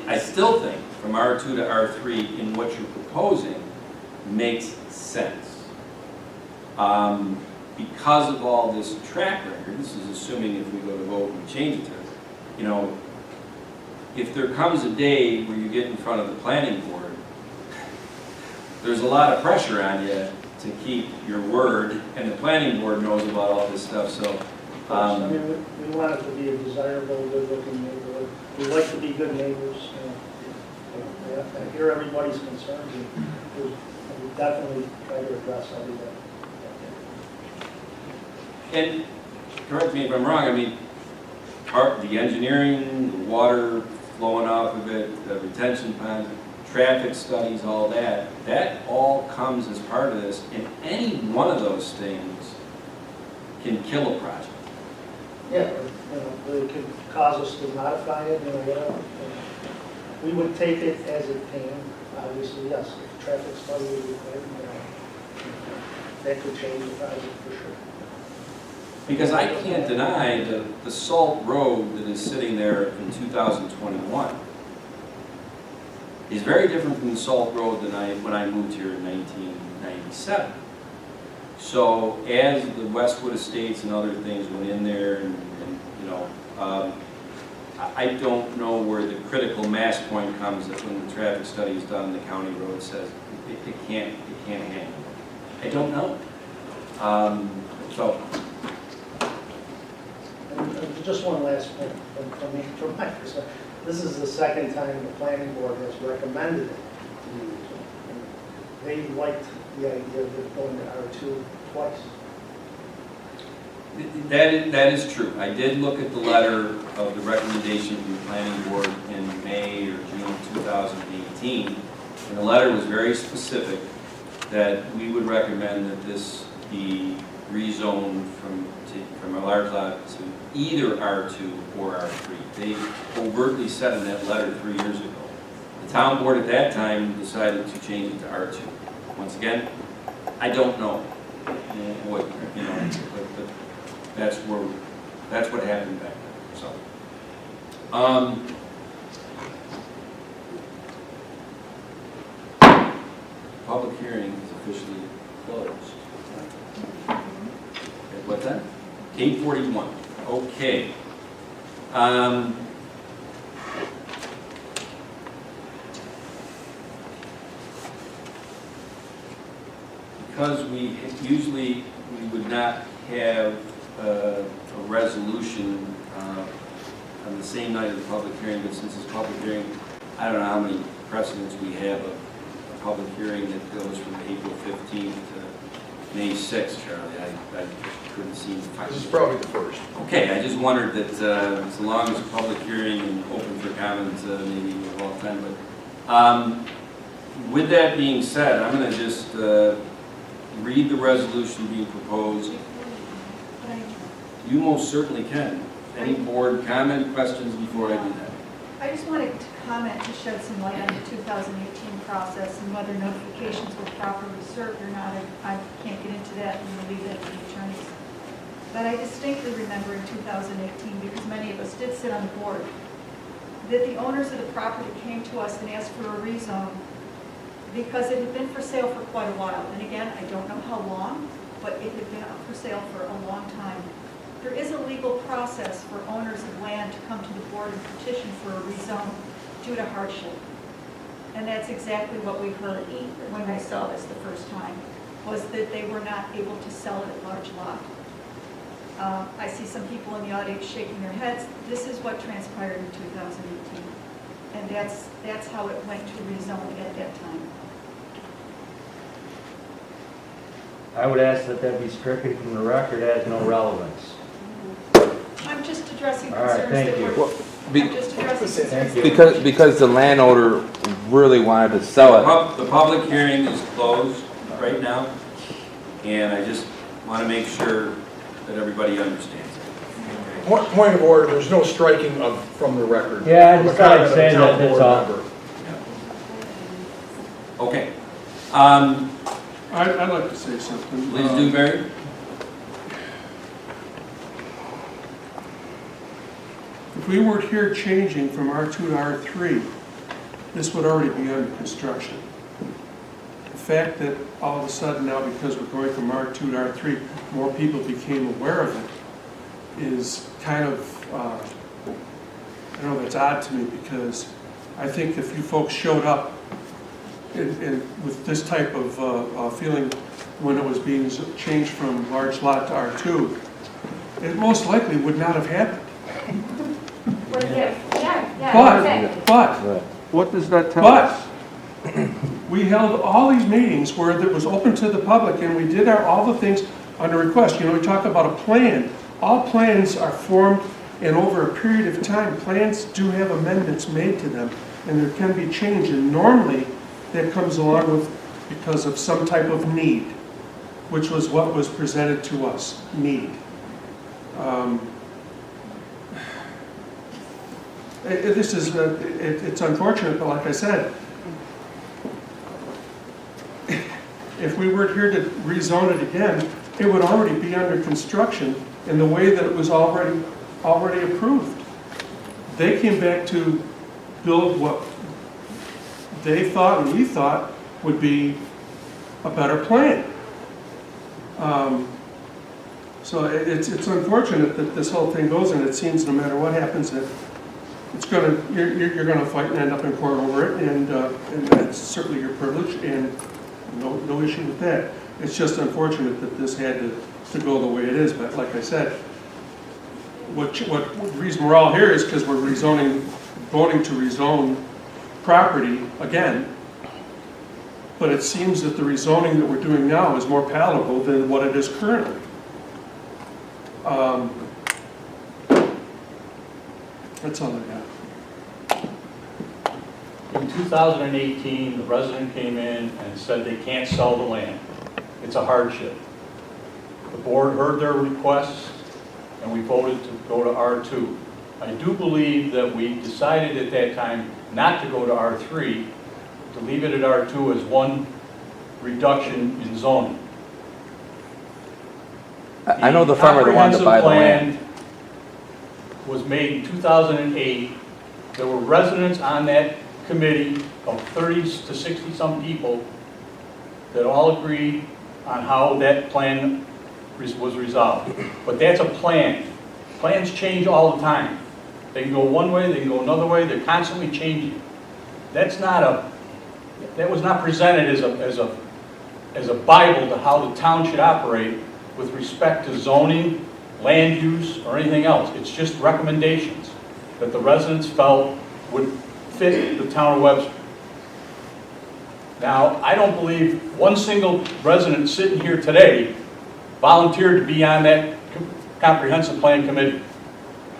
I still think, from R2 to R3, in what you're proposing, makes sense. Because of all this track record, this is assuming if we go to vote and change it to, if there comes a day where you get in front of the planning board, there's a lot of pressure on you to keep your word, and the planning board knows about all this stuff, so. We want it to be a desirable, good-looking neighborhood. We like to be good neighbors. I hear everybody's concerns, and we definitely try to address everything. And correct me if I'm wrong, the engineering, the water flowing off of it, the retention ponds, traffic studies, all that all comes as part of this, and any one of those things can kill a project. Yeah, it could cause us to modify it, whatever. We would take it as it came, obviously, yes, if traffic study would be required, that could change the project for sure. Because I can't deny the Salt Road that is sitting there in 2021 is very different from the Salt Road than when I moved here in 1997. So as the Westwood Estates and other things went in there, and I don't know where the critical mass point comes that when the traffic study is done, the county road says it can't handle it. I don't know. So, And just one last point from my perspective. This is the second time the planning board has recommended it to you. And they liked the idea of it going to R2 twice. that is true. I did look at the letter of the recommendation from the planning board in May or June 2018, and the letter was very specific that we would recommend that this be rezoned from a large lot to either R2 or R3. They overtly said in that letter 3 years ago. The town board at that time decided to change it to R2. Once again, I don't know what, but that's what happened back then, so. Public hearing is officially closed. At what time? 8:41, okay. Because we would not have a resolution on the same night of the public hearing, but since it's public hearing, I don't know how many precedents we have of a public hearing that goes from April 15th to May 6th, Charlie. I couldn't seem to find it. This is probably the first. Okay, I just wondered that as long as a public hearing and open for comments, maybe we're all time, but with that being said, I'm going to just read the resolution being proposed. You most certainly can. Any board comment, questions before I do that? I just wanted to comment to shed some light on the 2018 process and whether notifications were properly served or not. I can't get into that and leave that to the attorneys. But I distinctly remember in 2018, because many of us did sit on the board, that the owners of the property came to us and asked for a rezone because it had been for sale for quite a while. And again, I don't know how long, but it had been up for sale for a long time. There is a legal process for owners of land to come to the board and petition for a rezone due to hardship. And that's exactly what we heard when we saw this the first time, was that they were not able to sell it at large lot. I see some people in the audience shaking their heads. This is what transpired in 2018. And that's how it went to rezone at that time. I would ask that that be stricken from the record as no relevance. I'm just addressing All right, concerns thank that you. were... I'm just addressing concerns that were... Because the landowner really wanted to sell it. The public hearing is closed right now, and I just want to make sure that everybody understands it. Point of order, there's no striking from the record. Yeah, I just thought I'd say that, that's all. Okay. I'd like to say something. Please do, Barry. If we weren't here changing from R2 to R3, this would already be under construction. The fact that all of a sudden now, because we're going from R2 to R3, more people became aware of it is kind of, I don't know, that's odd to me, because I think if you folks showed up with this type of feeling when it was being changed from large lot to R2, it most likely would not have happened. But, What does that tell us? but, we held all these meetings where it was open to the public, and we did all the things under request. You know, we talk about a plan. All plans are formed, and over a period of time, plans do have amendments made to them, and there can be change, and normally that comes along with because of some type of need, which was what was presented to us, need. It's unfortunate, but like I said, if we were here to rezone it again, it would already be under construction in the way that it was already approved. They came back to build what they thought and we thought would be a better plan. So it's unfortunate that this whole thing goes, and it seems no matter what happens, that it's gonna, you're gonna fight and end up in court over it, and that's certainly your privilege, and no issue with that. It's just unfortunate that this had to go the way it is, but like I said, the reason we're all here is because we're voting to rezone property again. But it seems that the rezoning that we're doing now is more palatable than what it is currently. That's all I got. In 2018, the resident came in and said they can't sell the land. It's a hardship. The board heard their requests, and we voted to go to R2. I do believe that we decided at that time not to go to R3, to leave it at R2 as one reduction in zoning. I know the farmer that wanted to buy the land. Comprehensive plan was made in 2008. There were residents on that committee of 30 to 60 some people that all agreed on how that plan was resolved. But that's a plan. Plans change all the time. They can go one way, they can go another way, they're constantly changing. That was not presented as a Bible to how the town should operate with respect to zoning, land use, or anything else. It's just recommendations that the residents felt would fit the town of Webster. Now, I don't believe one single resident sitting here today volunteered to be on that comprehensive plan committee.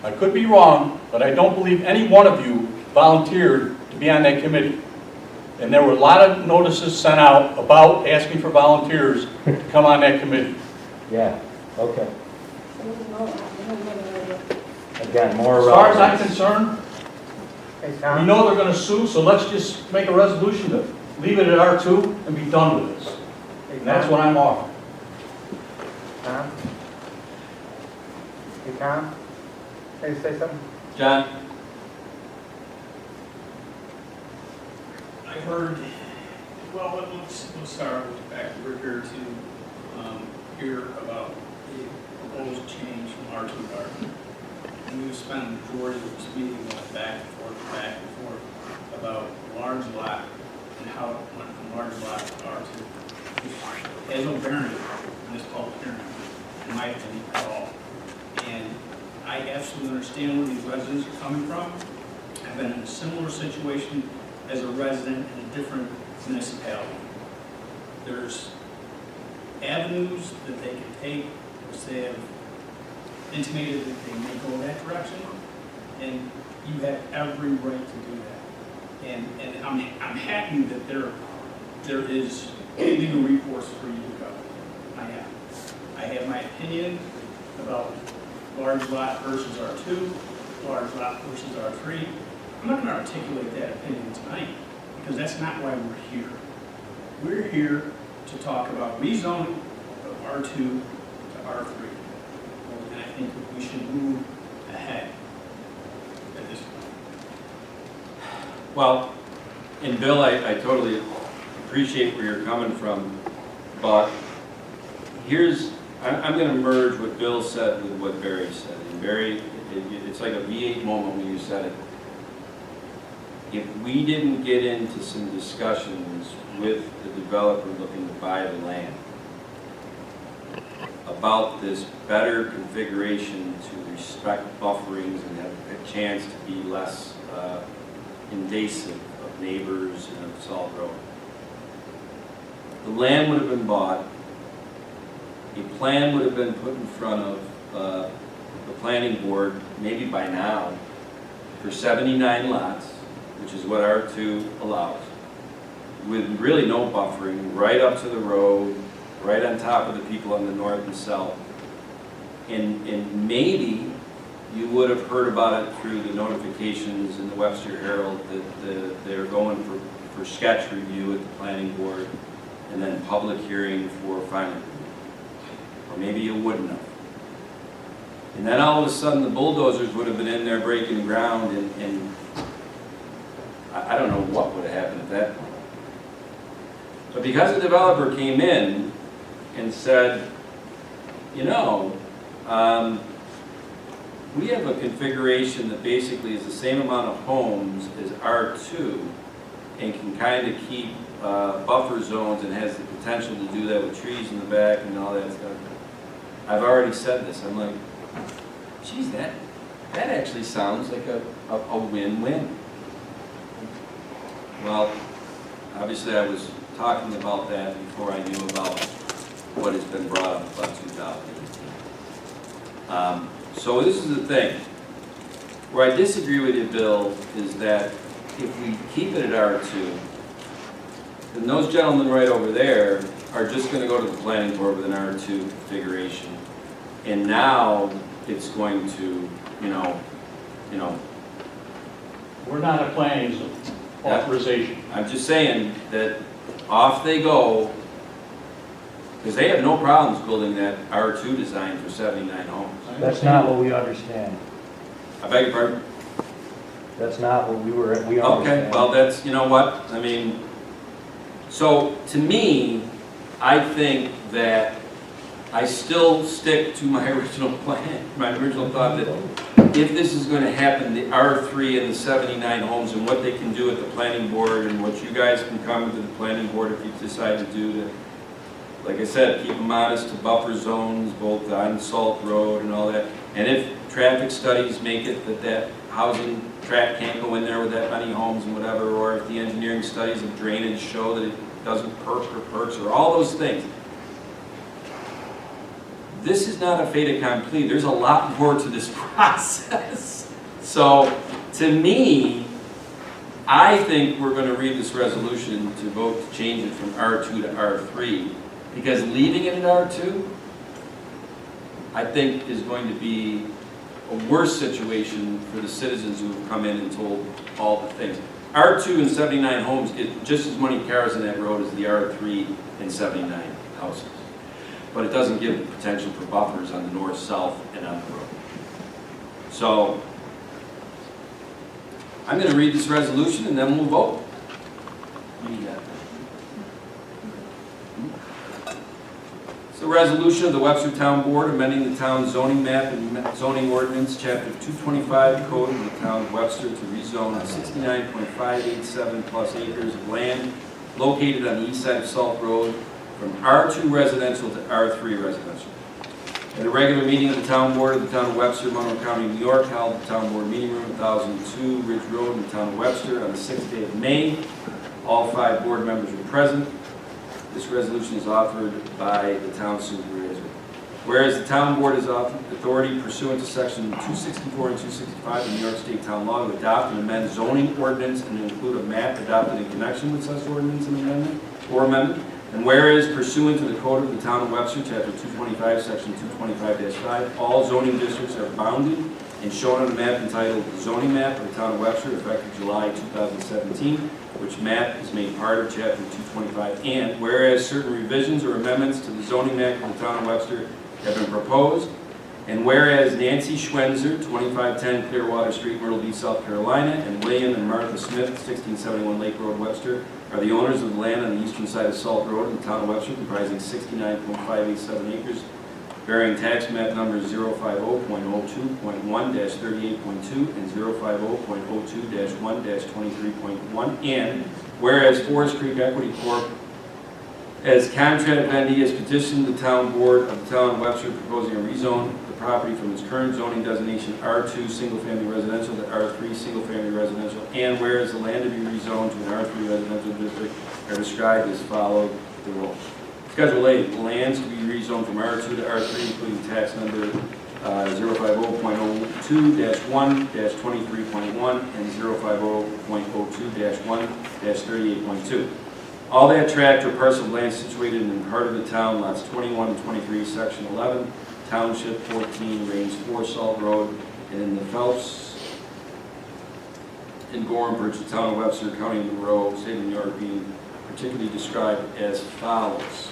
I could be wrong, but I don't believe any one of you volunteered to be on that committee. And there were a lot of notices sent out about asking for volunteers to come on that committee. Yeah, okay. Again, more. As far as I'm concerned, we know they're going to sue, so let's just make a resolution to leave it at R2 and be done with this. And that's what I'm offering. Tom? Hey, Tom? Can you say something? John? I heard, well, let's start with the fact that we're here to hear about the proposed change from R2 to R3. And we've spent a majority of this meeting going back and forth about large lot and how it went from large lot to R2. It has no bearing on this public hearing, in my opinion, at all. And I absolutely understand where these residents are coming from. I've been in a similar situation as a resident in a different municipality. There's avenues that they can take, which they have intimated that they may go that direction, and you have every right to do that. And I'm happy that there is legal recourse for you to go. I have my opinion about large lot versus R2, large lot versus R3. I'm not going to articulate that opinion tonight, because that's not why we're here. We're here to talk about rezoning of R2 to R3. And I think that we should move ahead at this point. Well, and Bill, I totally appreciate where you're coming from, but I'm going to merge what Bill said with what Barry said. And Barry, it's like a V8 moment when you said it. If we didn't get into some discussions with the developer looking to buy the land about this better configuration to respect bufferings and have a chance to be less invasive of neighbors and of Salt Road, the land would have been bought, a plan would have been put in front of the planning board, maybe by now, for 79 lots, which is what R2 allows, with really no buffering, right up to the road, right on top of the people on the north and south. And maybe you would have heard about it through the notifications in the Webster Herald that they're going for sketch review at the planning board and then public hearing for final review. Or maybe you wouldn't have. And then all of a sudden the bulldozers would have been in there breaking ground, and I don't know what would have happened at that point. But because the developer came in and said, you know, we have a configuration that basically is the same amount of homes as R2 and can kind of keep buffer zones and has the potential to do that with trees in the back and all that stuff. I've already said this, I'm like, geez, that actually sounds like a win-win. Well, obviously I was talking about that before I knew about what has been brought up about 2018. So this is the thing. Where I disagree with you, Bill, is that if we keep it at R2, then those gentlemen right over there are just going to go to the planning board with an R2 configuration. And now it's going to, you know. We're not a planning authorization. I'm just saying that off they go, because they have no problems building that R2 design for 79 homes. That's not what we understand. I beg your pardon? That's not what we understand. Okay, well, that's, you know what, I mean, so to me, I think that I still stick to my original plan, my original thought that if this is going to happen, the R3 and the 79 homes and what they can do at the planning board and what you guys can come to the planning board if you decide to do to, like I said, keep them honest to buffer zones, both on Salt Road and all that. And if traffic studies make it that housing tract can't go in there with that many homes and whatever, or if the engineering studies of drainage show that it doesn't perk or perks or all those things. This is not a fait accompli. There's a lot more to this process. So, to me, I think we're going to read this resolution to vote to change it from R2 to R3, because leaving it at R2, I think is going to be a worse situation for the citizens who have come in and told all the things. R2 and 79 homes get just as many cars in that road as the R3 and 79 houses. But it doesn't give the potential for buffers on the north, south, and on the road. So, I'm going to read this resolution and then we'll vote. It's the resolution of the Webster Town Board amending the town zoning map and zoning ordinance, chapter 225, code of the town of Webster to rezone 69.587 plus acres of land located on the east side of Salt Road from R2 residential to R3 residential. At a regular meeting of the Town Board of the Town of Webster, Monroe County, New York, held at the Town Board Meeting Room, 1002 Ridge Road in the Town of Webster on the 6th day of May. All 5 board members were present. This resolution is offered by the Town Supervisor. Whereas the Town Board is authority pursuant to Section 264 and 265 of the New York State Town Law to adopt and amend zoning ordinance and to include a map adopted in connection with such ordinance and amendment. And whereas pursuant to the Code of the Town of Webster, Chapter 225, Section 225-5, all zoning districts are bounded and shown on a map entitled Zoning Map of the Town of Webster, effective July 2017, which map is made part of Chapter 225. And whereas certain revisions or amendments to the zoning map of the Town of Webster have been proposed, and whereas Nancy Schwenzer, 2510 Clearwater Street, Myrtle Beach, South Carolina, and William and Martha Smith, 1671 Lake Road, Webster, are the owners of the land on the eastern side of Salt Road in the Town of Webster, comprising 69.587 acres, bearing tax map numbers 050.02.1-38.2 and 050.02-1-23.1. And whereas Forest Creek Equity Corp. as contract vendee has petitioned the Town Board of the Town of Webster proposing a rezone the property from its current zoning designation R2 single-family residential to R3 single-family residential, and whereas the land to be rezoned to an R3 residential district are described as follows, the roll. Schedule A, lands to be rezoned from R2 to R3, including tax number 050.02-1-23.1 and 050.02-1-38.2. All that tract or parcel of land situated in the heart of the town, lots 21 and 23, section 11, township 14, range 4, Salt Road, and in the Phelps in Gorham, Bridge, the Town of Webster, County of Monroe, State of New York, being particularly described as follows.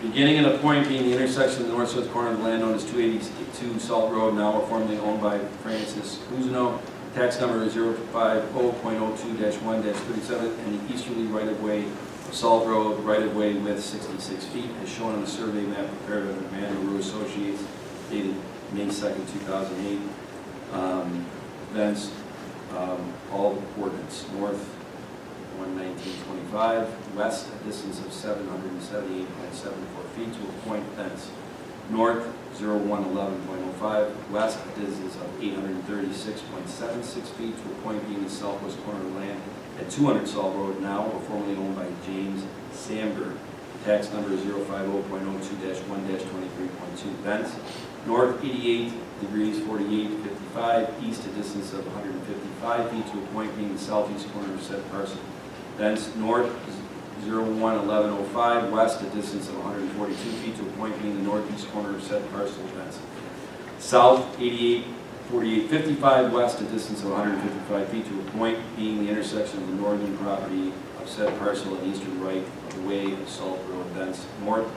Beginning at a point being the intersection of the north-south corner of the land known as 282 Salt Road, now formerly owned by Francis Cousineau. Tax number is 050.02-1-37, and the easterly right-of-way of Salt Road, right-of-way width 66 feet, as shown on the survey map prepared by Emmanuel Rue Associates, dated May 2nd, 2008. Thence, all ordinance, north 119.25, west a distance of 778.74 feet to a point thence. North 0111.05, west a distance of 836.76 feet to a point being the southwest corner of land at 200 Salt Road, now or formerly owned by James Sandberg. Tax number 050.02-1-23.2. Thence, north 88 degrees 48.55, east a distance of 155 feet to a point being the southeast corner of said parcel. Thence, north 0111.05, west a distance of 142 feet to a point being the northeast corner of said parcel. Thence, south 88.48.55, west a distance of 155 feet to a point being the intersection of the northern property of said parcel and eastern right of the way of Salt Road. Thence, north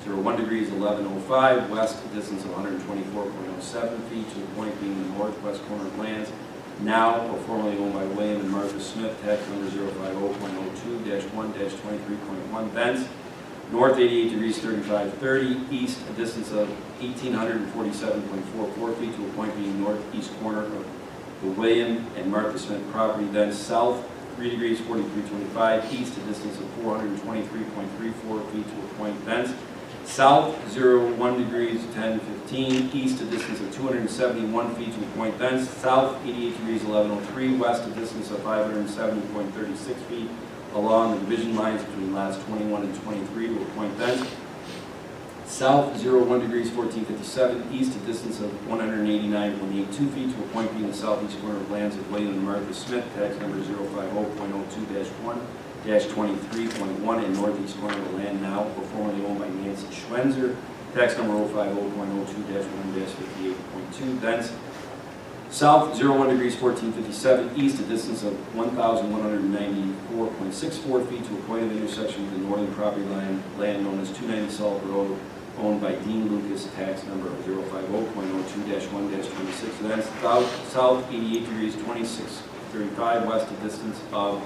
01 degrees 11.05, west a distance of 124.07 feet to a point being the northwest corner of lands now or formerly owned by William and Martha Smith, tax number 050.02-1-23.1. Thence, north 88 degrees 35.30, east a distance of 1,847.44 feet to a point being northeast corner of the William and Martha Smith property. Then south 3 degrees 43.25, east a distance of 423.34 feet to a point. Thence, south 01 degrees 10.15, east a distance of 271 feet to a point. Thence, south 88 degrees 11.03, west a distance of 570.36 feet along the division lines between lots 21 and 23 to a point. Thence, south 01 degrees 14.57, east a distance of 189.82 feet to a point being the southeast corner of lands of William and Martha Smith, tax number 050.02-1-23.1 in northeast corner of the land now or formerly owned by Nancy Schwenzer, tax number 050.02-1-58.2. Thence, south 01 degrees 14.57, east a distance of 1,194.64 feet to a point of the intersection of the northern property line, land known as 290 Salt Road, owned by Dean Lucas, tax number 050.02-1-26. Thence, south 88 degrees 26.35, west a distance of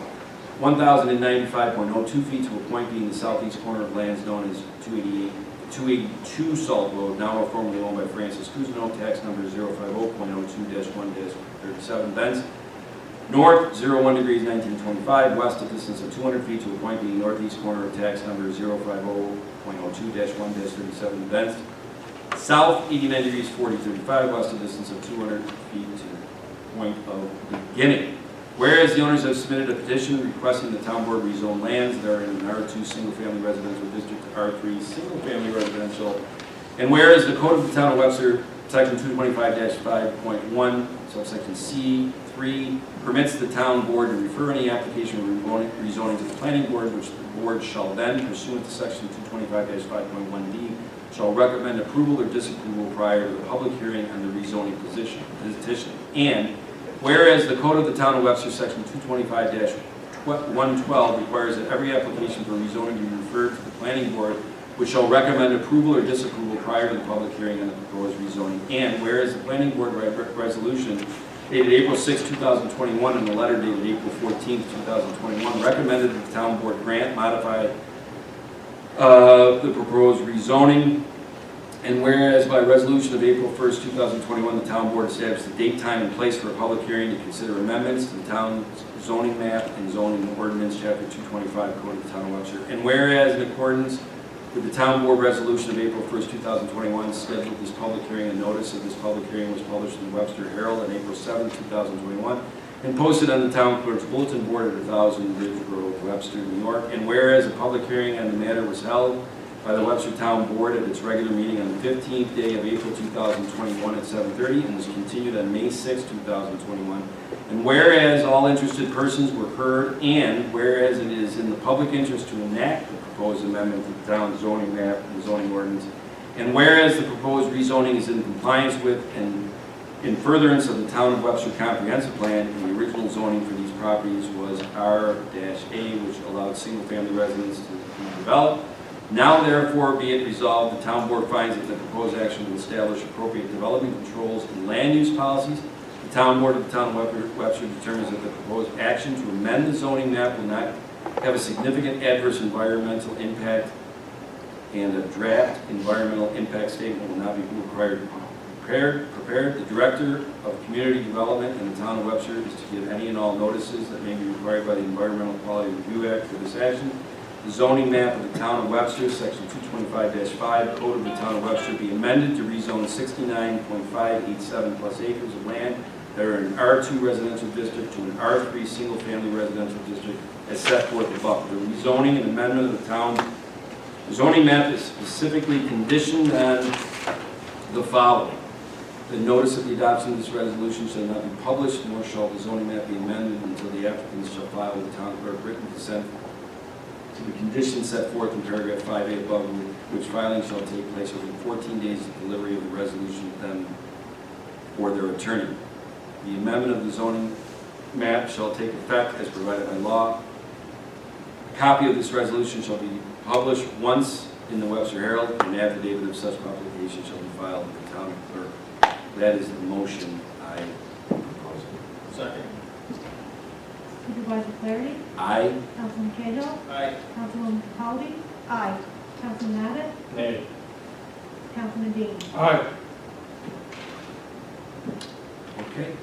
1,095.02 feet to a point being the southeast corner of lands known as 282 Salt Road, now or formerly owned by Francis Cousineau, tax number 050.02-1-37. Thence, north 01 degrees 19.25, west a distance of 200 feet to a point being northeast corner of tax number 050.02-1-37. Thence, south 89 degrees 40.35, west a distance of 200 feet to point of beginning. Whereas the owners have submitted a petition requesting the town board rezone lands that are in an R2 single-family residential district to R3 single-family residential, and whereas the code of the town of Webster, section 225-5.1, subsection C3, permits the town board to refer any application for rezoning to the planning board, which the board shall then, pursuant to section 225-5.1D, shall recommend approval or disapproval prior to the public hearing on the rezoning petition. And whereas the code of the town of Webster, section 225-112, requires that every application for rezoning be referred to the planning board, which shall recommend approval or disapproval prior to the public hearing on the proposed rezoning. And whereas the planning board resolution dated April 6, 2021, and the letter dated April 14, 2021, recommended that the town board grant, modify the proposed rezoning. And whereas by resolution of April 1st, 2021, the town board established the date, time, and place for a public hearing to consider amendments to the town zoning map and zoning ordinance, chapter 225, code of the town of Webster. And whereas in accordance with the town board resolution of April 1st, 2021, scheduled this public hearing, and notice of this public hearing was published in the Webster Herald on April 7th, 2021, and posted on the town clerk's bulletin board at 1000 Ridge Road, Webster, New York. And whereas a public hearing on the matter was held by the Webster Town Board at its regular meeting on the 15th day of April 2021 at 7:30 and was continued on May 6, 2021. And whereas all interested persons were heard, and whereas it is in the public interest to enact the proposed amendment to the town zoning map and zoning ordinance, and whereas the proposed rezoning is in compliance with and in furtherance of the town of Webster comprehensive plan, and the original zoning for these properties was R-A, which allowed single-family residents to be developed. Now therefore be it resolved, the town board finds that the proposed action will establish appropriate development controls and land use policies. The town board of the town of Webster determines that the proposed action to amend the zoning map will not have a significant adverse environmental impact, and a draft environmental impact statement will not be required Prepared, the Director of Community Development in the Town of Webster is to give any and all notices that may be required by the Environmental Quality Review Act for this action. The zoning map of the Town of Webster, Section 225-5, Code of the Town of Webster, be amended to rezone 69.587 plus acres of land that are in an R2 residential district to an R3 single-family residential district as set forth above. The rezoning and amendment of the town zoning map is specifically conditioned on the following. The notice of the adoption of this resolution shall not be published, nor shall the zoning map be amended until the applicants shall file with the town clerk written consent to the conditions set forth in paragraph 5A above, which filing shall take place within 14 days of delivery of the resolution to them or their attorney. The amendment of the zoning map shall take effect as provided by law. A copy of this resolution shall be published once in the Webster Herald, and an affidavit of such publication shall be filed with the town clerk. That is the motion I propose. Second. Supervisor Flaherty? Aye. Councilman Cahill? Aye. Councilwoman Capaldi? Aye. Councilman Abbott? Nay. Councilman Dean? Aye. Okay.